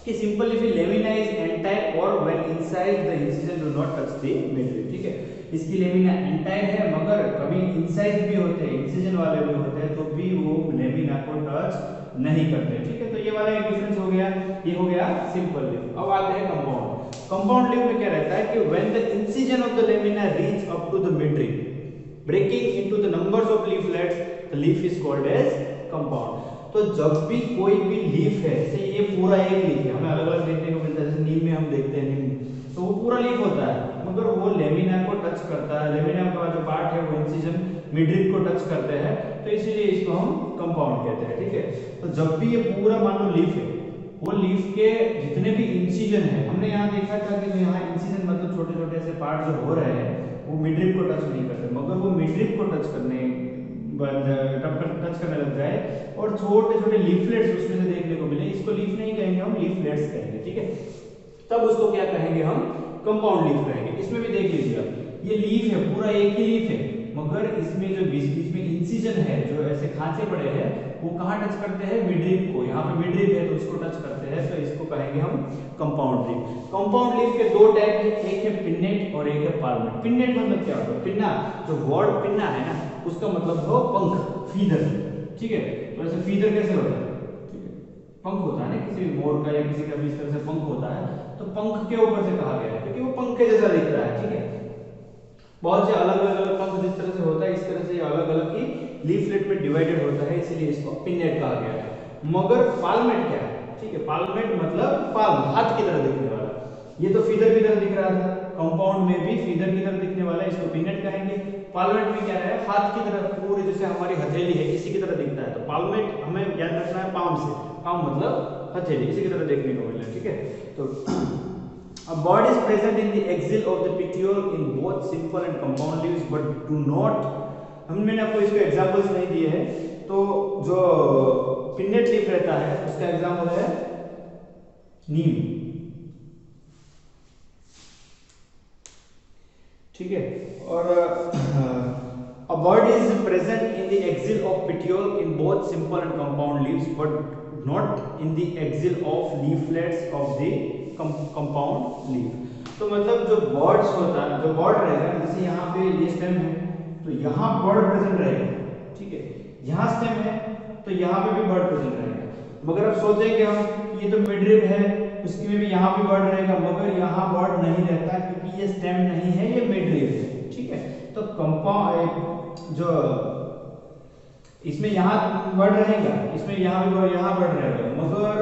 कि simple leaf lamina is entire और when inside the incision do not touch the midrib, ठीक है। इसकी लेमिना एंटायर है मगर कभी इनसाइड भी होते हैं, इंसिजन वाले भी होते हैं, तो भी वो लेमिना को टच नहीं करते, ठीक है। तो ये वाला एक डिफरेंस हो गया, ये हो गया सिंपल लीफ। अब आते हैं कंपाउंड। कंपाउंड लीफ में क्या रहता है कि when the incision of the lamina reach up to the midrib breaking into the numbers of leaflets, the leaf is called as compound. तो जब भी कोई भी लीफ है, जैसे ये पूरा एक लीफ है, हमें अलग अलग देखने को मिलता है, जैसे नीम में हम देखते हैं नीम, तो वो पूरा लीफ होता है मगर वो लेमिना को टच करता है, लेमिना का जो पार्ट है वो इंसिजन मिडरिप को टच करते हैं, तो इसीलिए इसको हम कंपाउंड कहते हैं, ठीक है। तो जब भी ये पूरा मान लो लीफ है, वो लीफ के जितने भी इंसिजन है, हमने यहाँ देखा था कि यहाँ इंसिजन मतलब छोटे छोटे से पार्ट जो हो रहे हैं वो मिडरिप को टच नहीं करते, मगर वो मिडरिप को टच करने लग जाए और छोटे छोटे लीफलेट्स उसमें से देखने को मिले, इसको लीफ नहीं कहेंगे, हम लीफलेट्स कहेंगे, ठीक है। तब उसको क्या कहेंगे, हम कंपाउंड लीफ कहेंगे। इसमें भी देख लीजिए आप, ये लीफ है, पूरा एक ही लीफ है मगर इसमें जो बीच बीच में इंसिजन है, जो ऐसे खांचे पड़े हैं, वो कहाँ टच करते हैं, मिडरिप को। यहाँ पे मिडरिप है तो उसको टच करते हैं, तो इसको कहेंगे हम कंपाउंड लीफ। कंपाउंड लीफ के दो टाइप है, एक है पिन्नेट और एक है पाल्मेट। पिन्नेट मतलब क्या होता है, पिन्ना, जो वर्ड पिन्ना है ना, उसका मतलब हो पंख, फीदर, ठीक है। तो ऐसे फीदर कैसे होता है, ठीक है, पंख होता है ना, किसी भी मोर का या किसी का भी इस तरह से पंख होता है, तो पंख के ऊपर से कहा गया है क्योंकि वो पंख के जैसा दिख रहा है, ठीक है। बहुत से अलग अलग पंख जिस तरह से होता है इस तरह से अलग अलग ही लीफलेट में डिवाइडेड होता है, इसीलिए इसको पिन्नेट कहा गया है। मगर पाल्मेट क्या है? ठीक है, पाल्मेट मतलब पाल्म, हाथ की तरह दिखने वाला। ये तो फीदर की तरह दिख रहा था, कंपाउंड में भी फीदर की तरह दिखने वाला है, इसको पिन्नेट कहेंगे। पाल्मेट में क्या है? हाथ की तरह पूरी, जैसे हमारी हथेली है इसी की तरह दिखता है। तो पाल्मेट हमें याद रखना है पाम से, पाम मतलब हथेली, इसी की तरह देखने को मिल रहा है। ठीक है, तो a bud is present in the axil of the petiole in both simple and compound leaves but do not, मैंने आपको इसके एग्जांपल्स नहीं दिए हैं। तो जो पिन्नेट लीफ रहता है उसका एग्जांपल है नीम। ठीक है, और a bud is present in the axil of petiole in both simple and compound leaves but not in the axil of leaflets of the compound leaf। तो मतलब जो बर्ड्स होता है, जो बर्ड रहेगा, जैसे यहाँ पे ये स्टेम है तो यहाँ बर्ड प्रेजेंट रहेगा। ठीक है, यहाँ स्टेम है तो यहाँ पे भी बर्ड प्रेजेंट रहेगा। मगर अब सोचें कि हम ये तो मिडरिब है, उसकी में भी यहाँ भी बर्ड रहेगा, मगर यहाँ बर्ड नहीं रहता क्योंकि ये स्टेम नहीं है, ये मिडरिब है। ठीक है, तो कंपाउंड जो इसमें यहाँ बर्ड रहेगा, इसमें यहाँ भी यहाँ बर्ड रहेगा, मगर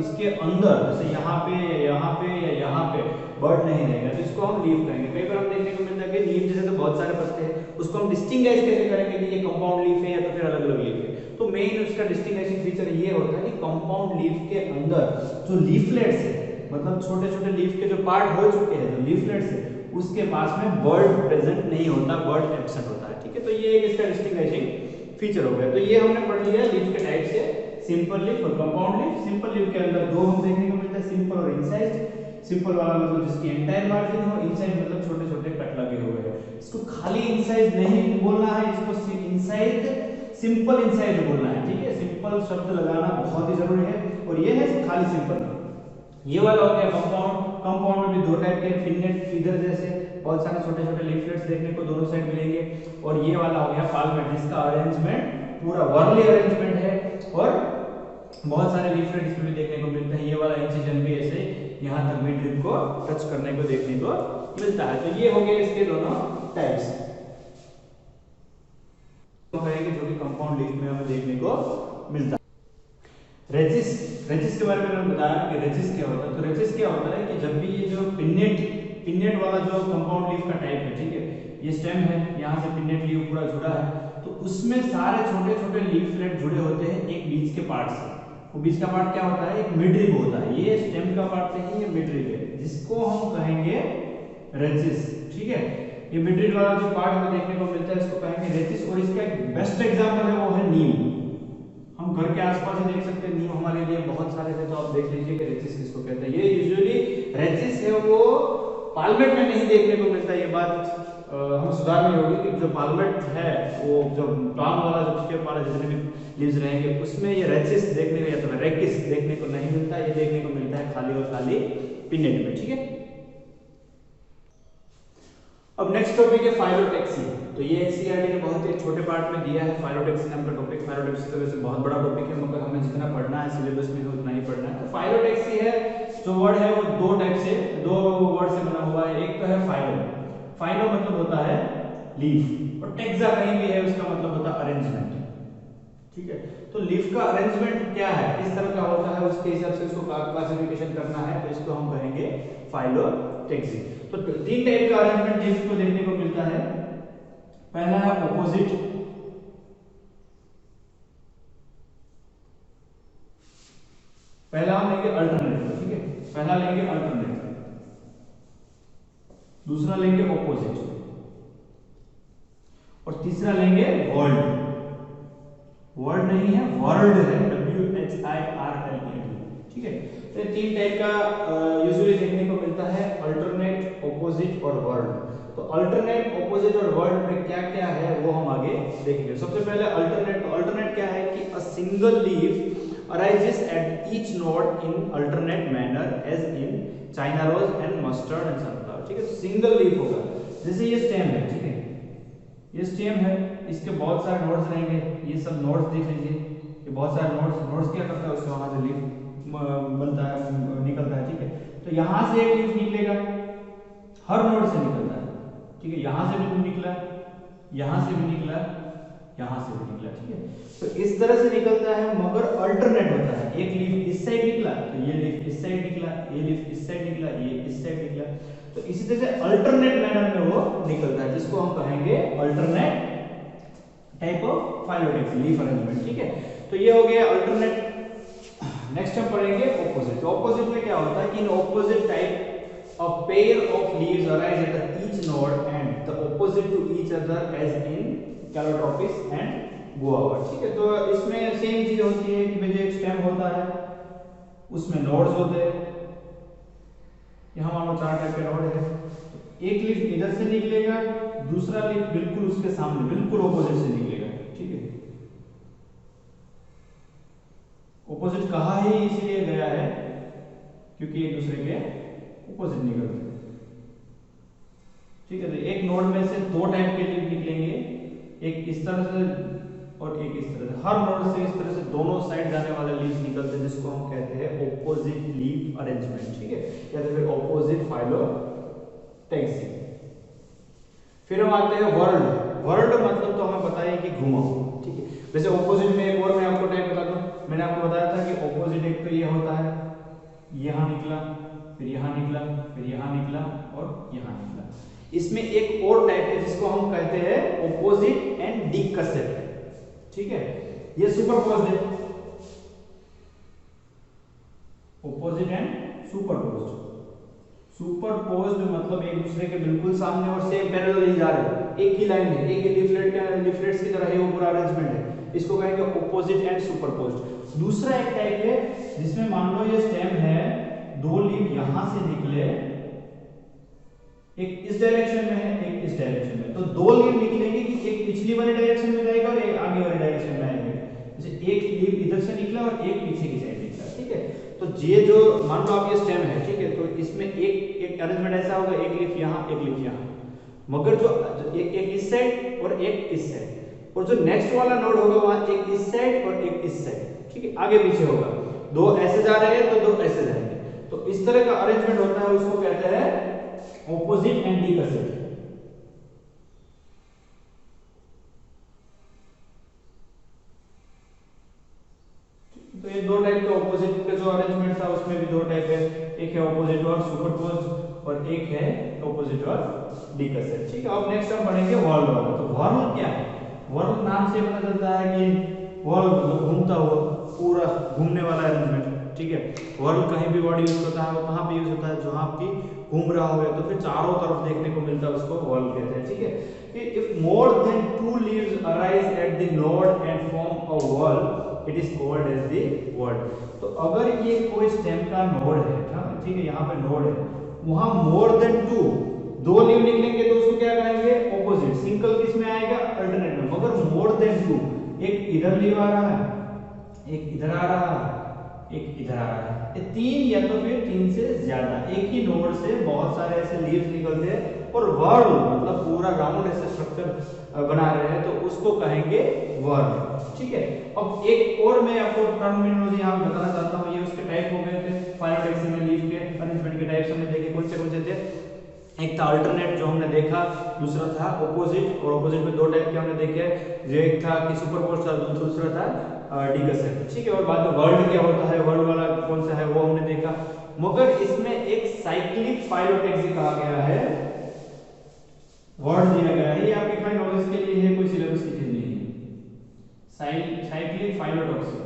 इसके अंदर जैसे यहाँ पे या यहाँ पे बर्ड नहीं रहेगा, तो इसको हम लीफ कहेंगे। कई बार हम देखने को मिलता है कि लीफ जैसे तो बहुत सारे पत्ते हैं, उसको हम डिस्टिंग्विश कैसे करेंगे कि ये कंपाउंड लीफ है या तो फिर अलग अलग लीफ है। तो मेन उसका डिस्टिंग्विशिंग फीचर ये होता है कि कंपाउंड लीफ के अंदर जो लीफलेट्स है, मतलब छोटे छोटे लीफ के जो पार्ट हो चुके हैं, जो लीफलेट्स है, उसके पास में बर्ड प्रेजेंट नहीं होता, बर्ड एब्सेंट होता है। ठीक है, तो ये एक इसका डिस्टिंग्विशिंग फीचर हो गया। तो ये हमने पढ़ लिया लीफ के टाइप से, सिंपल लीफ और कंपाउंड लीफ। सिंपल लीफ के अंदर दो हम देखने को मिलता है, सिंपल और इंसाइज्ड। सिंपल वाला मतलब जिसकी एंटायर मार्जिन हो, इंसाइज्ड मतलब छोटे छोटे कट लगे हुए हैं। इसको खाली इंसाइज्ड नहीं बोलना है, इसको इंसाइज्ड, सिंपल इंसाइज्ड बोलना है। ठीक है, सिंपल शब्द लगाना बहुत ही जरूरी है, और ये है खाली सिंपल। ये वाला हो गया कंपाउंड। कंपाउंड में भी दो टाइप के, पिन्नेट, फीदर जैसे बहुत सारे छोटे छोटे लीफलेट्स देखने को दोनों साइड मिलेंगे। और ये वाला हो गया पाल्मेट, जिसका अरेंजमेंट पूरा वर्ली अरेंजमेंट है और बहुत सारे लीफलेट इसमें भी देखने को मिलते हैं। ये वाला इंसिजन भी ऐसे यहाँ तक मिडरिब को टच करने को देखने को मिलता है। तो ये हो गए इसके दोनों टाइप्स, जो कि कंपाउंड लीफ में हमें देखने को मिलता है। रेजिस, रेजिस के बारे में मैंने बताया कि रेजिस क्या होता है। तो रेजिस क्या होता है कि जब भी ये जो पिन्नेट वाला जो कंपाउंड लीफ का टाइप है, ठीक है, ये स्टेम है, यहाँ से पिन्नेट लीफ पूरा जुड़ा है, तो उसमें सारे छोटे छोटे लीफलेट जुड़े होते हैं एक बीच के पार्ट से। वो बीच का पार्ट क्या होता है? एक मिडरिब होता है। ये स्टेम का पार्ट नहीं, ये मिडरिब है, जिसको हम कहेंगे रेजिस। ठीक है, ये मिडरिब वाला जो पार्ट हमें देखने को मिलता है इसको कहेंगे रेजिस। और इसका एक बेस्ट एग्जांपल है, वो है नीम। हम घर के आसपास ही देख सकते हैं, नीम हमारे लिए बहुत सारे थे, तो आप देख लीजिए कि रेजिस किसको कहते हैं। ये यूजुअली रेजिस है वो पाल्मेट में नहीं देखने को मिलता। ये बात हम सुधारनी होगी कि जो पाल्मेट है वो जो प्लाम वाला जो स्टेप वाला जितने भी लीव्स रहेंगे उसमें ये रेजिस देखने को या तो रेकिस देखने को नहीं मिलता। ये देखने को मिलता है खाली और खाली पिन्नेट में। ठीक है, अब नेक्स्ट टॉपिक है फाइलोटेक्सी। तो ये एनसीईआरटी ने बहुत ही छोटे पार्ट में दिया है फाइलोटेक्सी नाम का टॉपिक। फाइलोटेक्सी तो वैसे बहुत बड़ा टॉपिक है, मगर हमें जितना पढ़ना है सिलेबस में उतना ही पढ़ना है। तो फाइलोटेक्सी है जो वर्ड है वो दो टाइप से, दो वर्ड से बना हुआ है। एक तो है फाइलो, फाइलो मतलब होता है लीफ, और टेक्सा कहीं भी है उसका मतलब होता है अरेंजमेंट। ठीक है, तो लीफ का अरेंजमेंट क्या है, किस तरह का होता है, उसके हिसाब से उसको क्लासिफिकेशन करना है, तो इसको हम कहेंगे फाइलोटेक्सी। तो तीन टाइप का अरेंजमेंट लीफ को देखने को मिलता है। पहला है ऑपोजिट, पहला हम लेंगे अल्टरनेट। ठीक है, पहला लेंगे अल्टरनेट, दूसरा लेंगे ऑपोजिट, और तीसरा लेंगे वर्ल्ड। वर्ड नहीं है, वर्ल्ड है, WHIRLD। ठीक है, तो ये तीन टाइप का यूजुअली देखने को मिलता है, अल्टरनेट, ऑपोजिट और वर्ल्ड। तो अल्टरनेट, ऑपोजिट और वर्ल्ड में क्या क्या है वो हम आगे देखेंगे। सबसे पहले अल्टरनेट। तो अल्टरनेट क्या है कि a single leaf arises at each node in alternate manner as in China rose and mustard and sunflower. ठीक है, सिंगल लीफ होगा, जैसे ये स्टेम है। ठीक है, ये स्टेम है, इसके बहुत सारे नोड्स रहेंगे, ये सब नोड्स देख लीजिए, ये बहुत सारे नोड्स क्या करता है, उससे वहां से लीफ बनता है, निकलता है। ठीक है, तो यहां से एक लीफ निकलेगा, हर नोड से निकलता है। ठीक है, यहां से भी निकला, यहां से भी निकला, यहां से भी निकला, ठीक है। तो इस तरह से निकलता है, मगर अल्टरनेट होता है। एक लीफ इस साइड निकला तो ये लीफ इस साइड निकला, ये लीफ इस साइड निकला, ये इस साइड निकला। तो इसी तरह से अल्टरनेट मैनर में वो निकलता है, जिसको हम कहेंगे alternate type of phyllotaxy leaf arrangement, ठीक है। तो ये हो गया अल्टरनेट। नेक्स्ट हम पढ़ेंगे ऑपोजिट। तो ऑपोजिट में क्या होता है कि in opposite type a pair of leaves arise at each node and the opposite to each other as in Calotropis and guava, ठीक है। तो इसमें सेम चीज होती है कि भाई जो एक स्टेम होता है उसमें नोड्स होते हैं। यहाँ मान लो 4 टाइप के नोड है, तो एक लीफ इधर से निकलेगा, दूसरा लीफ बिल्कुल उसके सामने बिल्कुल ऑपोजिट से निकलेगा, ठीक है। ऑपोजिट कहा ही इसलिए गया है क्योंकि एक दूसरे के ऑपोजिट निकलते हैं, ठीक है। तो एक नोड में से 2 टाइप के लीफ निकलेंगे, एक इस तरह से और एक इस तरह से। हर नोड से इस तरह से दोनों साइड जाने वाले लीफ निकलते हैं, जिसको हम कहते हैं ऑपोजिट लीफ अरेंजमेंट, ठीक है, या तो फिर ऑपोजिट फाइलोटेक्सी। फिर हम आते हैं वर्ल्ड। वर्ल्ड मतलब तो हमें बताइए कि घुमाओ, ठीक है। वैसे ऑपोजिट में एक और मैं आपको टाइप बता दूं, मैंने आपको बताया था कि ऑपोजिट एक तो ये होता है, यहां निकला, फिर यहां निकला, फिर यहां निकला और यहां निकला। इसमें एक और टाइप है जिसको हम कहते हैं ऑपोजिट एंड डिकसेट, ठीक है। ये सुपरपोज्ड है, ऑपोजिट एंड सुपरपोज्ड। सुपरपोज्ड मतलब एक दूसरे के बिल्कुल सामने और सेम पैरेलल जा रहे हैं, एक ही लाइन में, एक ही लीफलेट्स की तरह है, वो पूरा अरेंजमेंट है, इसको कहेंगे ऑपोजिट एंड सुपरपोज्ड। दूसरा एक टाइप है जिसमें मान लो ये स्टेम है, 2 लीफ यहां से निकले, एक इस डायरेक्शन में है, एक इस डायरेक्शन में, तो 2 लीफ निकलेंगे कि एक पिछली वाली डायरेक्शन में जाएगा और एक आगे वाली डायरेक्शन में आएंगे। जैसे एक लीफ इधर से निकला और एक पीछे की साइड निकला, ठीक है। तो ये जो मान लो आप ये स्टेम है, ठीक है, तो इसमें एक अरेंजमेंट ऐसा होगा, एक लीफ यहाँ, एक लीफ यहाँ, मगर जो एक इस साइड और एक इस साइड, और जो नेक्स्ट वाला नोड होगा वहां एक इस साइड और एक इस साइड, ठीक है, आगे पीछे होगा। 2 ऐसे जा रहे हैं तो 2 ऐसे जाएंगे, तो इस तरह का अरेंजमेंट होता है, उसको कहते हैं ऑपोजिट एंड डिकसेट। तो ये 2 टाइप के ऑपोजिट का जो अरेंजमेंट था उसमें भी 2 टाइप है, एक है ऑपोजिट और सुपरपोज्ड और एक है ऑपोजिट और डिकसेट, ठीक है। अब नेक्स्ट हम पढ़ेंगे वर्ल्ड वाला। तो वर्ल्ड क्या है? वर्ल्ड नाम से पता चलता है कि वर्ल्ड मतलब घूमता हुआ, पूरा घूमने वाला अरेंजमेंट, ठीक है। वर्ल्ड कहीं भी वर्ड यूज होता है, वो कहां पे यूज होता है, जहां आपकी घूम रहा हो तो फिर चारों तरफ देखने को मिलता है, उसको वर्ल्ड कहते हैं, ठीक है। If more than 2 leaves arise at the node and form a whorl, it is called as the whorl. तो अगर ये कोई स्टेम का नोड है, ठीक है, यहाँ पे नोड है, वहां मोर देन 2 लीव निकलेंगे तो उसको क्या कहेंगे, ऑपोजिट। सिंगल किस में आएगा, अल्टरनेट में। मगर मोर देन 2, एक इधर लीव आ रहा है, एक इधर आ रहा है, एक इधर आ रहा है, ये 3 या तो फिर 3 से ज्यादा, एक ही नोड से बहुत सारे ऐसे लीव्स निकलते हैं और वर्ल्ड मतलब पूरा राउंड ऐसे स्ट्रक्चर बना रहे हैं, तो उसको कहेंगे वर्ल्ड, ठीक है। अब एक और मैं आपको टर्मिनोलॉजी यहां बताना चाहता हूं, ये उसके टाइप हो गए थे फाइलोटेक्सी में लीफ के अरेंजमेंट के टाइप्स हमने देखे, कौन से थे। एक था अल्टरनेट जो हमने देखा, दूसरा था ऑपोजिट, और ऑपोजिट में 2 टाइप के हमने देखे, जो एक था कि सुपरपोज्ड था, दूसरा था डिकसेट, ठीक है। और बाद में वर्ल्ड क्या होता है, वर्ल्ड वाला कौन सा है वो हमने देखा। मगर इसमें एक साइक्लिक फाइलोटेक्सी कहा गया है, वर्ड दिया गया है, ये आपके खाली नॉलेज के लिए है, कोई सिलेबस की चीज नहीं है। साइक्लिक फाइलोटेक्सी,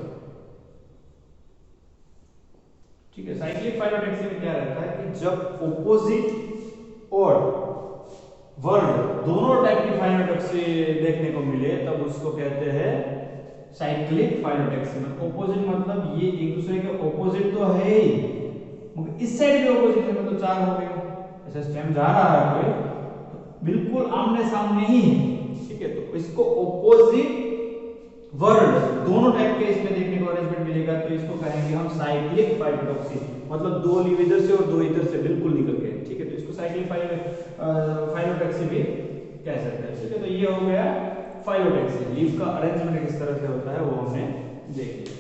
ठीक है। साइक्लिक फाइलोटेक्सी में क्या रहता है कि जब ऑपोजिट और वर्ल्ड दोनों टाइप की फाइलोटेक्सी देखने को मिले, तब उसको कहते हैं साइक्लिक फाइलोटेक्सी। में ऑपोजिट मतलब ये एक दूसरे के ऑपोजिट तो है ही, मगर इस साइड भी ऑपोजिट है, मतलब 4 हो गए, ऐसा स्टेम जा रहा है कोई तो बिल्कुल आमने सामने ही है, ठीक है। तो इसको ऑपोजिट वर्ल्ड दोनों टाइप के इसमें देखने को अरेंजमेंट मिलेगा, तो इसको कहेंगे हम साइक्लिक फाइलोटेक्सी। मतलब 2 लीव इधर से और 2 इधर से बिल्कुल निकल गए, ठीक है। तो इसको साइक्लिक फाइलोटेक्सी भी कह सकते हैं, ठीक है। तो ये हो गया फाइलोटेक्सी, लीफ का अरेंजमेंट किस तरह से होता है वो हमने देख लिया।